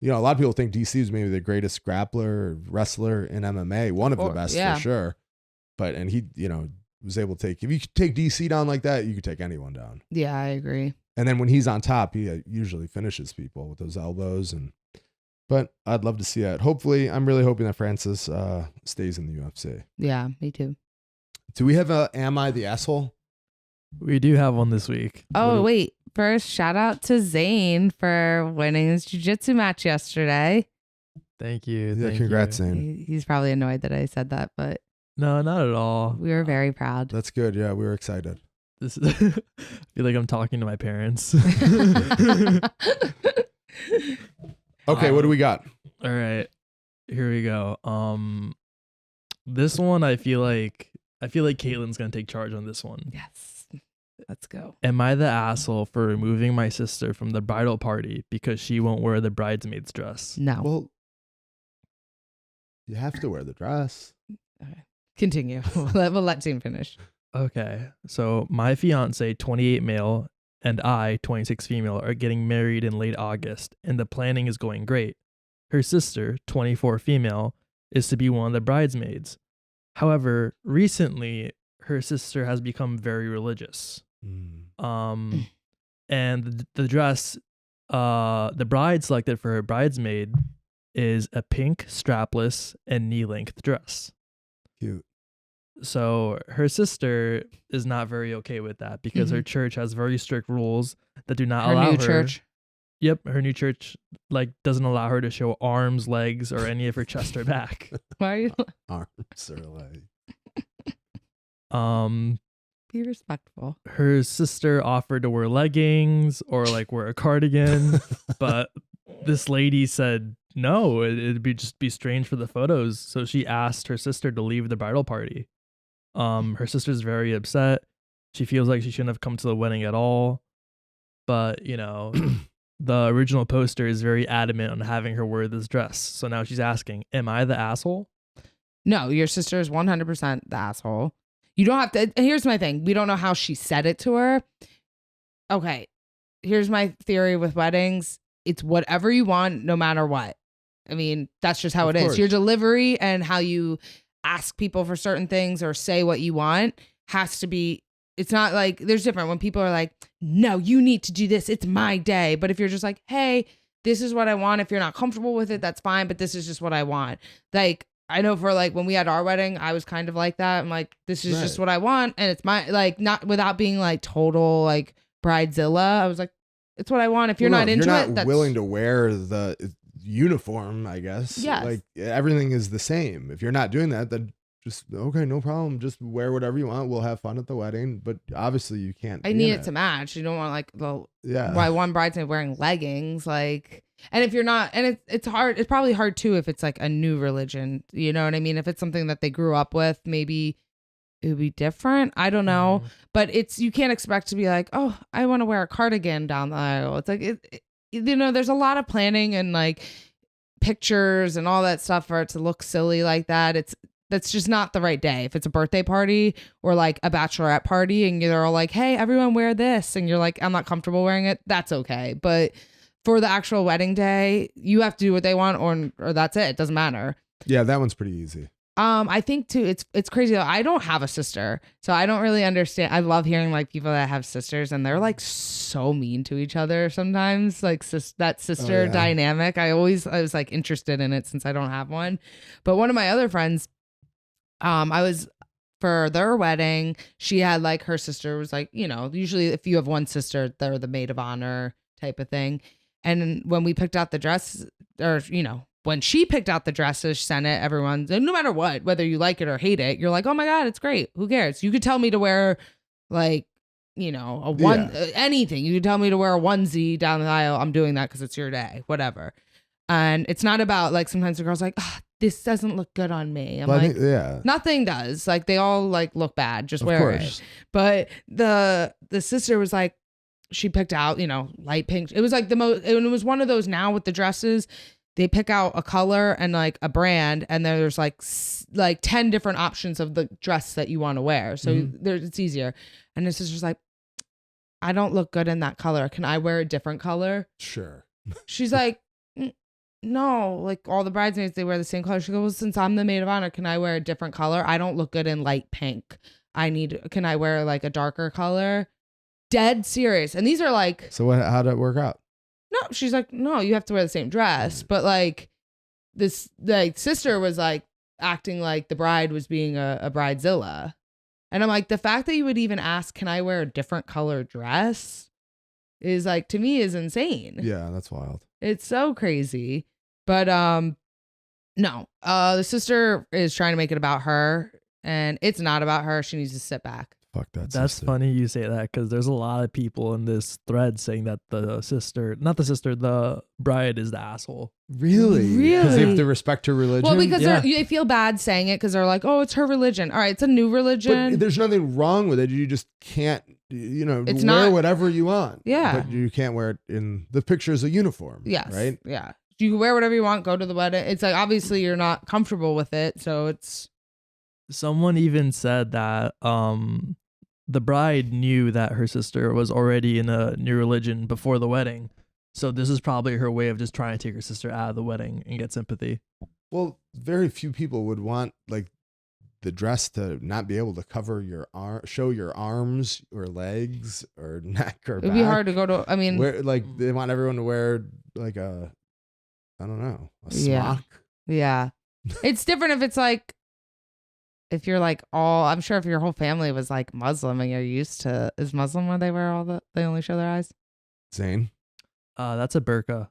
A lot of people think DC is maybe the greatest grappler or wrestler in MMA, one of the best for sure. And he, was able to if you take DC down like that, you could take anyone down. Yeah, I agree. And then when he's on top, he usually finishes people with those elbows. But I'd love to see that. Hopefully, I'm really hoping that Francis stays in the UFC. Yeah, me too. Do we have a Am I the Asshole? We do have one this week. Oh, wait. First, shout out to Zane for winning his jiu-jitsu match yesterday. Thank you. Yeah, congrats, Zane. He's probably annoyed that I said that, but... No, not at all. We were very proud. That's good. Yeah, we were excited. This is, I feel like I'm talking to my parents. Okay, what do we got? All right, here we go. This one I feel like Caitlin's gonna take charge on this one. Yes, let's go. Am I the asshole for removing my sister from the bridal party because she won't wear the bridesmaid's dress? No. Well, you have to wear the dress. Okay. Continue. We'll let Zane finish. Okay, so my fiance, 28 male, and I, 26 female, are getting married in late August, and the planning is going great. Her sister, 24 female, is to be one of the bridesmaids. However, recently, her sister has become very religious. And the dress the bride selected for her bridesmaid is a pink, strapless, and knee-length dress. Cute. So her sister is not very okay with that because her church has very strict rules that do not allow her. Her new church? Yep, her new church doesn't allow her to show arms, legs, or any of her chest or back. Why are you arms or legs? Be respectful. Her sister offered to wear leggings or wear a cardigan, but this lady said no, it'd be strange for the photos. So she asked her sister to leave the bridal party. Her sister's very upset. She feels like she shouldn't have come to the wedding at all. But, the original poster is very adamant on having her wear this dress. So now she's asking, am I the asshole? No, your sister is 100% the asshole. You don't have to. Here's my thing. We don't know how she said it to her. Okay. Here's my theory with weddings. It's whatever you want, no matter what. I mean, that's just how it is. Your delivery and how you ask people for certain things or say what you want has to be. It's not like there's different when people are like, no, you need to do this. It's my day. But if you're just like, hey, this is what I want. If you're not comfortable with it, that's fine. But this is just what I want. Like, I know for like when we had our wedding, I was kind of like that. I'm like, this is just what I want. And it's my, like, not without being like total like bridezilla. I was like, it's what I want. If you're not into you're it, not willing to wear the uniform, I guess. Yes. Like everything is the same. If you're not doing that, then just, okay, no problem. Just wear whatever you want. We'll have fun at the wedding. But obviously you can't. I need it to match. You don't want like why one bridesmaid wearing leggings, like, and if you're not, and it's hard. It's probably hard too if it's like a new religion. You know what I mean? If it's something that they grew up with, maybe it would be different. I don't know. But you can't expect to be like, oh, I want to wear a cardigan down the aisle. It's like, there's a lot of planning and like pictures and all that stuff for it to look silly like that. That's just not the right day. If it's a birthday party or like a bachelorette party and they're all like, hey, everyone wear this. And you're like, I'm not comfortable wearing it. That's okay. But for the actual wedding day, you have to do what they want or that's it. It doesn't matter. Yeah, that one's pretty easy. I think too, it's crazy though. I don't have a sister, so I don't really understand. I love hearing like people that have sisters and they're like so mean to each other sometimes, like that sister dynamic. I was like interested in it since I don't have one. But one of my other friends, I was for their wedding, she had like her sister was like, you know, usually if you have one sister, they're the maid of honor type of thing. And when we picked out the dress, or, you know, when she picked out the dresses, sent it, everyone, no matter what, whether you like it or hate it, you're like, oh my God, it's great. Who cares? You could tell me to wear like, you know, anything. You could tell me to wear a onesie down the aisle. I'm doing that because it's your day, whatever. And it's not about like, sometimes the girl's like, oh, this doesn't look good on me. I'm like, nothing does. Like they all like look bad. Just wear it. But the sister was like, she picked out, you know, light pink. It was like the most, and it was one of those now with the dresses. They pick out a color and like a brand, and there's like 10 different options of the dress that you want to wear. So it's easier. And this sister's like, I don't look good in that color. Can I wear a different color? Sure. She's like, no, like all the bridesmaids, they wear the same color. She goes, well, since I'm the maid of honor, can I wear a different color? I don't look good in light pink. Can I wear like a darker color? Dead serious. And these are like, so how'd it work out? No, she's like, no, you have to wear the same dress. But like this, like sister was like acting like the bride was being a bridezilla. And I'm like, the fact that you would even ask, can I wear a different color dress is like, to me is insane. Yeah, that's wild. It's so crazy. But no, the sister is trying to make it about her, and it's not about her. She needs to sit back. Fuck that. That's sister. funny you say that, because there's a lot of people in this thread saying that the bride is the asshole. Really? Because they have to respect her religion? Well, because they feel bad saying it because they're like, oh, it's her religion. All right, it's a new religion. But there's nothing wrong with it. You just can't, wear whatever you want. Yeah. But you can't wear it in the picture as a uniform. Yes. Right? Yeah. You can wear whatever you want, go to the wedding. It's like, obviously you're not comfortable with it. So it's. Someone even said that the bride knew that her sister was already in a new religion before the wedding. So this is probably her way of just trying to take her sister out of the wedding and get sympathy. Well, very few people would want like the dress to not be able to cover your show your arms or legs or neck or back. It'd be hard to go to, I mean. They want everyone to wear like a smock. Yeah. It's different if it's like, if you're like I'm sure if your whole family was like Muslim and you're used to, is Muslim where they wear they only show their eyes? Zane? That's a burqa.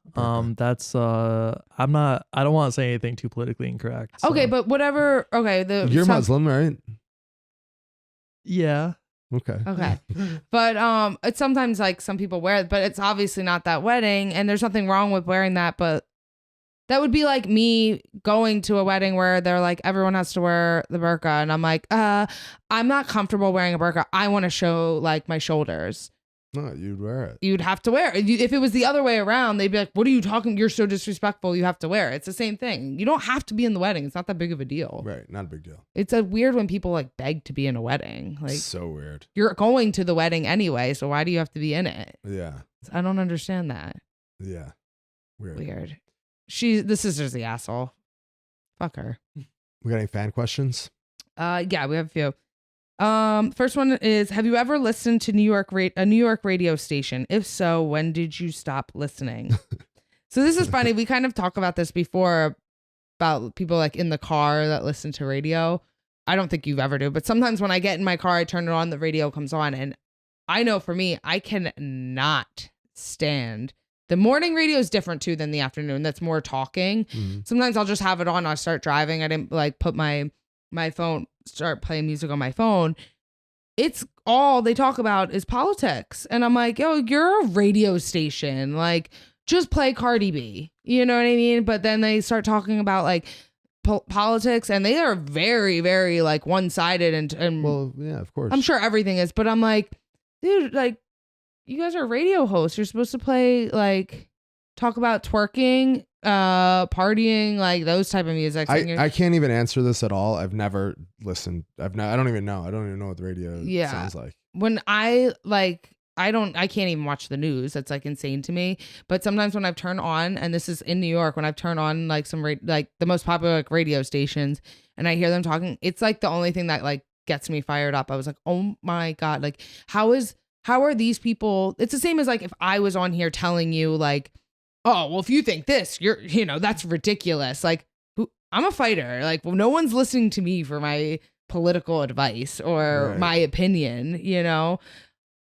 That's I don't want to say anything too politically incorrect. So. Okay, but whatever. Okay. You're Muslim, right? Yeah. Okay. But it's sometimes like some people wear it, but it's obviously not that wedding, and there's nothing wrong with wearing that, but that would be like me going to a wedding where they're like, everyone has to wear the burqa. And I'm like, I'm not comfortable wearing a burqa. I want to show like my shoulders. No, you'd wear it. You'd have to wear it. If it was the other way around, they'd be like, what are you talking? You're so disrespectful. You have to wear it. It's the same thing. You don't have to be in the wedding. It's not that big of a deal. Right. Not a big deal. It's a weird when people like beg to be in a wedding. Like So weird. you're going to the wedding anyway. So why do you have to be in it? Yeah. I don't understand that. Yeah. Weird. The sister's the asshole. Fuck her. We got any fan questions? Yeah, we have a few. First one is, have you ever listened to a New York radio station? If so, when did you stop listening? So this is funny. We kind of talk about this before about people like in the car that listen to radio. I don't think you've ever do, but sometimes when I get in my car, I turn it on, the radio comes on, and I know for me, I cannot stand the morning radio is different too than the afternoon. That's more talking. Mm-hmm. Sometimes I'll just have it on. I'll start driving. I didn't like put my phone, start playing music on my phone. It's all they talk about is politics. And I'm like, yo, you're a radio station. Like, just play Cardi B. You know what I mean? But then they start talking about like politics, and they are very, very like one-sided. And well, yeah, of course. I'm sure everything is. But I'm like, dude, like, you guys are radio hosts. You're supposed to play like talk about twerking, partying, like those type of music. I can't even answer this at all. I've never listened. I don't even know. I don't even know what the radio sounds like. When I can't even watch the news. That's like insane to me. But sometimes when I've turned on, and this is in New York, when I've turned on like some like the most popular like radio stations, and I hear them talking, it's like the only thing that like gets me fired up. I was like, oh my God, like how are these people? It's the same as like if I was on here telling you like, oh, well, if you think this, that's ridiculous. Like, I'm a fighter. Like, well, no one's listening to me for my political advice or my opinion,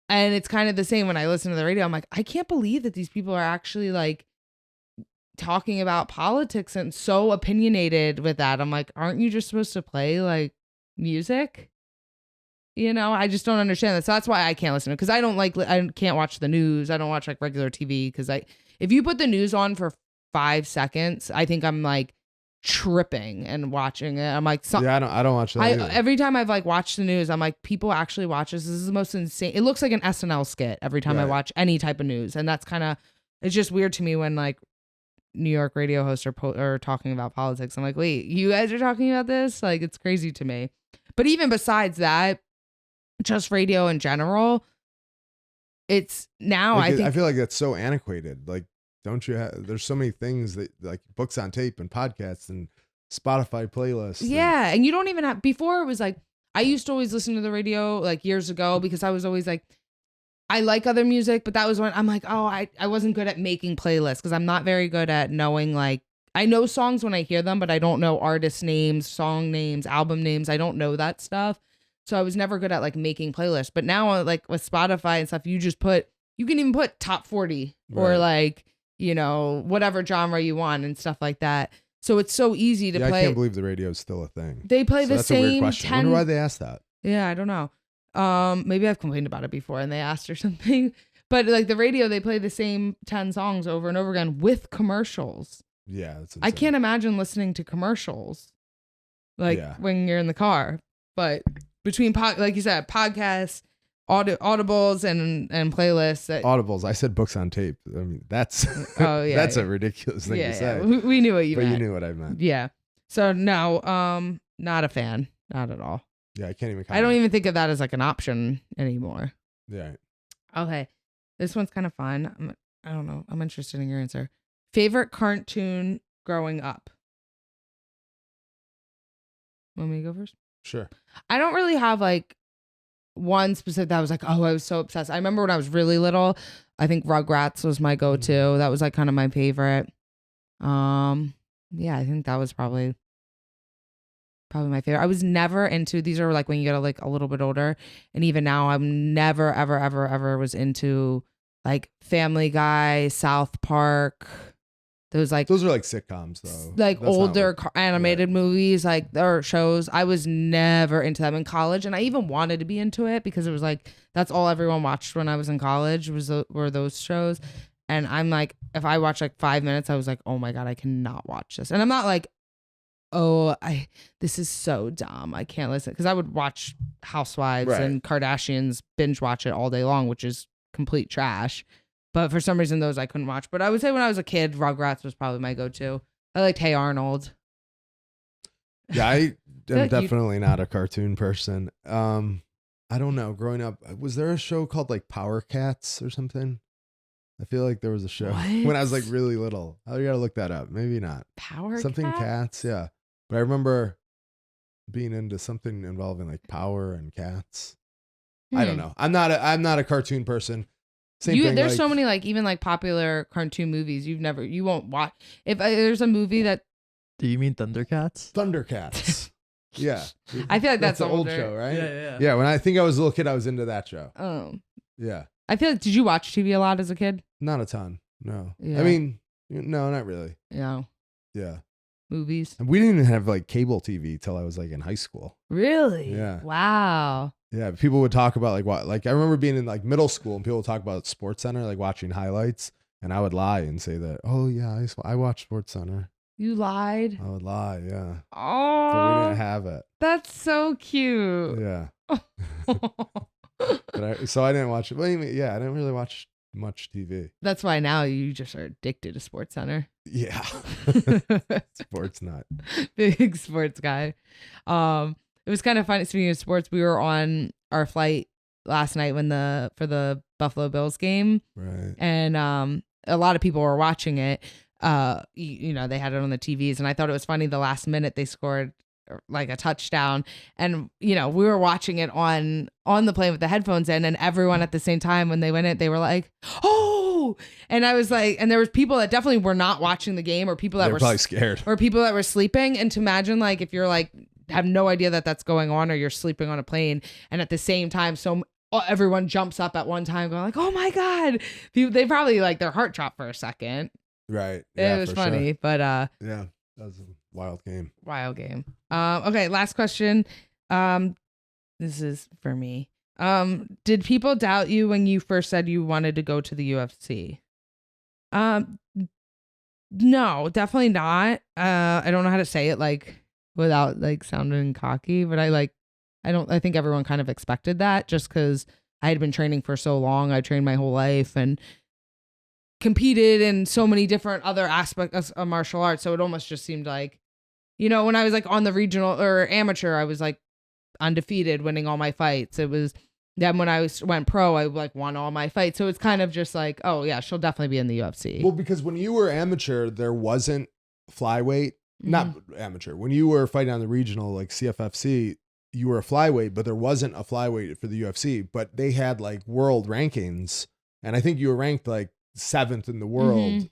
And it's kind of the same when I listen to the radio. I'm like, I can't believe that these people are actually like talking about politics and so opinionated with that. I'm like, aren't you just supposed to play like music? I just don't understand that. So that's why I can't listen to it, because I can't watch the news. I don't watch like regular TV because if you put the news on for 5 seconds, I think I'm like tripping and watching it. I'm like, I don't watch that either. Every time I've like watched the news, I'm like, people actually watch this. This is the most insane. It looks like an SNL skit every time I watch any type of news. And that's it's just weird to me when like New York radio hosts are talking about politics. I'm like, wait, you guys are talking about this? Like, it's crazy to me. But even besides that, just radio in general, it's now like, I think I feel like that's so antiquated. Like, don't you have, there's so many things that like books on tape and podcasts and Spotify playlists. Yeah. And you don't even have, before it was like, I used to always listen to the radio like years ago because I was always like, I like other music, but that was when I'm like, oh, I wasn't good at making playlists because I'm not very good at knowing, like, I know songs when I hear them, but I don't know artist names, song names, album names. I don't know that stuff. So I was never good at like making playlists. But now like with Spotify and stuff, you can even put top 40 or like, whatever genre you want and stuff like that. So it's so easy to play. I can't believe the radio is still a thing. They play the that's same a weird question. I wonder why they asked that. Yeah, I don't know. Maybe I've complained about it before and they asked or something. But like the radio, they play the same 10 songs over and over again with commercials. Yeah, that's insane. I can't imagine listening to commercials like when you're in the car. But between like you said, podcasts, audibles and playlists. Audibles. I said books on tape. I mean, that's that's a ridiculous thing to say. We knew what you meant. But you knew what I meant. Yeah. So no, not a fan. Not at all. Yeah, I can't even. I don't even think of that as like an option anymore. Yeah. Okay. This one's kind of fun. I don't know. I'm interested in your answer. Favorite cartoon growing up? Want me to go first? Sure. I don't really have like one specific that I was like, oh, I was so obsessed. I remember when I was really little, I think Rugrats was my go-to. Mm-hmm. That was like kind of my favorite. Yeah, I think that was probably my favorite. I was never into, these are like when you get like a little bit older, and even now I'm never ever was into like Family Guy, South Park. Those are like sitcoms though. Like that's older animated movies, like or shows. I was never into them in college, and I even wanted to be into it because it was like that's all everyone watched when I was in college were those shows. And I'm like, if I watch like 5 minutes, I was like, oh my God, I cannot watch this. And I'm not like, oh, this is so dumb, I can't listen, because I would watch Housewives and Kardashians, binge watch it all day long, which is complete trash. But for some reason, those I couldn't watch. But I would say when I was a kid, Rugrats was probably my go-to. I liked Hey Arnold. Yeah, I am like definitely not a cartoon person. I don't know. Growing up, was there a show called like Power Cats or something? I feel like there was a show when I was like really little. Oh, you gotta look that up. Maybe not. Power something Cats? cats, yeah. But I remember being into something involving like power and cats. I don't know. I'm not a cartoon person. Same thing. There's like, so many like even like popular cartoon movies you won't watch. If there's a movie that. Do you mean Thundercats? Thundercats. Yeah. I feel like that's an old older. show, right? Yeah. Yeah, when I think I was a little kid, I was into that show. Oh. Yeah. I feel like, did you watch TV a lot as a kid? Not a ton. No. Yeah. I mean, no, not really. Yeah. Yeah. Movies. And we didn't even have like cable TV till I was like in high school. Really? Yeah. Wow. Yeah. People would talk about like what, like I remember being in like middle school and people would talk about Sports Center, like watching highlights. And I would lie and say that, oh yeah, I watched Sports Center. You lied? I would lie. Yeah. Oh. But we didn't have it. That's so cute. Yeah. So I didn't watch it. Well, yeah, I didn't really watch much TV. That's why now you just are addicted to Sports Center. Yeah. Sports nut. Big sports guy. It was kind of funny. Speaking of sports, we were on our flight last night for the Buffalo Bills game. Right. And a lot of people were watching it. They had it on the TVs, and I thought it was funny. The last minute they scored like a touchdown, and we were watching it on the plane with the headphones in, and everyone at the same time when they went it, they were like, "Oh!" And I was like, and there was people that definitely were not watching the game, or people that were probably scared, or people that were sleeping. And to imagine like if you're like have no idea that that's going on, or you're sleeping on a plane, and at the same time, everyone jumps up at one time, going like, "Oh my god!" They probably like their heart dropped for a second. Right. Yeah, it was funny, sure. but yeah, that was a wild game. Wild game. Okay, last question. This is for me. Did people doubt you when you first said you wanted to go to the UFC? No, definitely not. I don't know how to say it like without like sounding cocky, but I think everyone kind of expected that just because I had been training for so long. I trained my whole life and competed in so many different other aspects of martial arts. So it almost just seemed like, when I was like on the regional or amateur, I was like undefeated, winning all my fights. It was then when I went pro, I like won all my fights. So it's kind of just like, oh yeah, she'll definitely be in the UFC. Well, because when you were amateur, there wasn't flyweight, not amateur. When you were fighting on the regional, like CFFC, you were a flyweight, but there wasn't a flyweight for the UFC, but they had like world rankings. And I think you were ranked like 7th in the world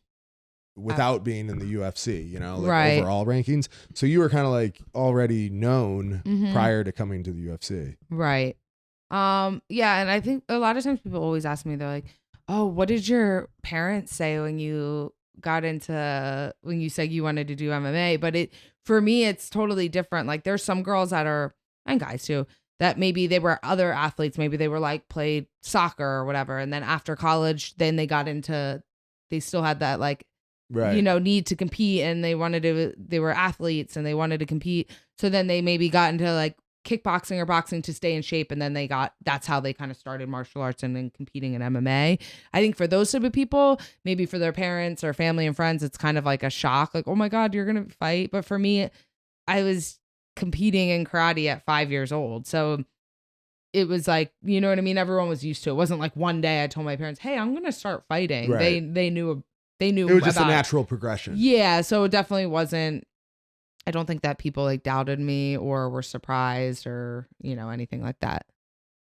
without being in the UFC, right. Overall rankings. So you were kind of like already known prior to coming to the UFC. Right. Yeah. And I think a lot of times people always ask me, they're like, oh, what did your parents say when you said you wanted to do MMA? But for me, it's totally different. Like there's some girls and guys too, that maybe they were other athletes. Maybe they were like played soccer or whatever. And then after college, then they still had that like, right. Need to compete, and they were athletes and they wanted to compete. So then they maybe got into like kickboxing or boxing to stay in shape. And then that's how they kind of started martial arts and then competing in MMA. I think for those type of people, maybe for their parents or family and friends, it's kind of like a shock. Like, oh my God, you're going to fight. But for me, I was competing in karate at 5 years old. So it was like, you know what I mean? Everyone was used to it. It wasn't like one day I told my parents, hey, I'm going to start fighting. Right. They knew it was just a natural progression. Yeah. So it definitely wasn't, I don't think that people like doubted me or were surprised or, anything like that.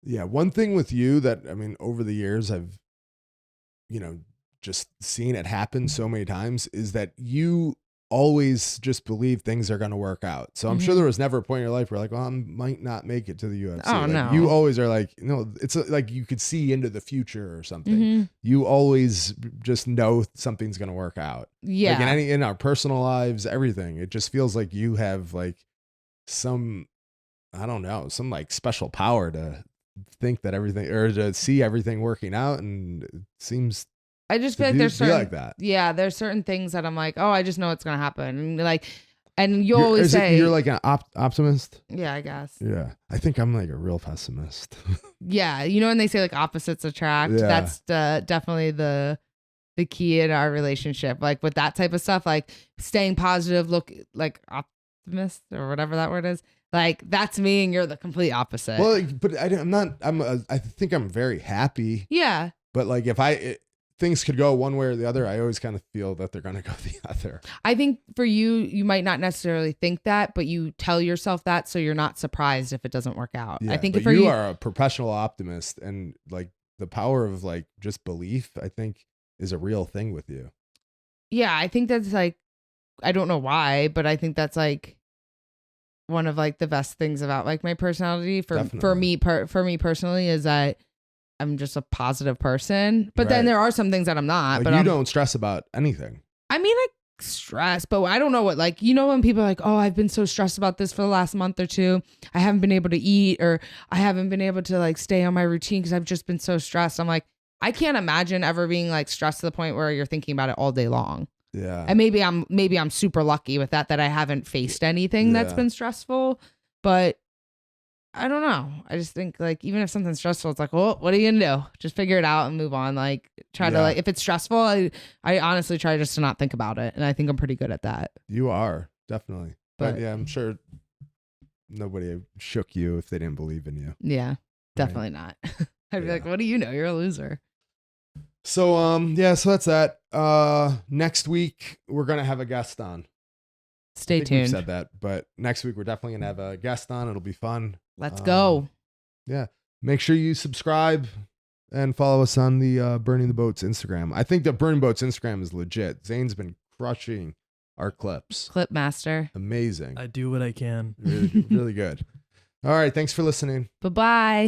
Yeah. One thing with you that, I mean, over the years, I've, just seen it happen so many times is that you always just believe things are going to work out. So I'm sure there was never a point in your life where like, well, I might not make it to the UFC. Oh, like, no. You always are like, it's like you could see into the future or something. You always just know something's going to work out. Yeah. Like in our personal lives, everything. It just feels like you have like some like special power to think that everything or to see everything working out. And it seems I just feel like there's certain, like that. Yeah, there's certain things that I'm like, oh, I just know it's gonna happen. And like, And you always say you're like an optimist. yeah, I guess. Yeah, I think I'm like a real pessimist. Yeah, you know when they say like opposites attract, Yeah. that's definitely the key in our relationship. Like with that type of stuff, like staying positive, look like optimist or whatever that word is. Like that's me, and you're the complete opposite. Well, but I'm not. I think I'm very happy. Yeah, But like if things could go one way or the other, I always kind of feel that they're gonna go the other. I think for you, you might not necessarily think that, but you tell yourself that, so you're not surprised if it doesn't work out. Yeah, I think but for you are a professional optimist, and like the power of like just belief, I think, is a real thing with you. yeah, I think that's like, I don't know why, but I think that's like one of like the best things about like my personality for Definitely. me personally is that I'm just a positive person. But then Right. there are some things that I'm not. Like but you don't stress about anything. I mean, like stress, but I don't know what, like, you know, when people are like, oh, I've been so stressed about this for the last month or two. I haven't been able to eat, or I haven't been able to like stay on my routine because I've just been so stressed. I'm like, I can't imagine ever being like stressed to the point where you're thinking about it all day long. Yeah. And maybe I'm super lucky with that I haven't faced anything that's Yeah. been stressful, but I don't know. I just think like even if something's stressful, it's like, well, what are you gonna do? Just figure it out and move on. Like try to Yeah. like if it's stressful, I honestly try just to not think about it, and I think I'm pretty good at that. You are definitely. But But- yeah, I'm sure nobody shook you if they didn't believe in you. Yeah, definitely not. I'd be Yeah. like, what do you know? You're a loser. So yeah, so that's that. Next week we're gonna have a guest on. Stay I think we've tuned. said that, but next week we're definitely gonna have a guest on. It'll be fun. Let's go. Yeah. Make sure you subscribe and follow us on the Burning the Boats Instagram. I think the Burning Boats Instagram is legit. Zane's been crushing our clips. Clip master. Amazing. I do what I can. Really, really good. All right. Thanks for listening. Bye-bye.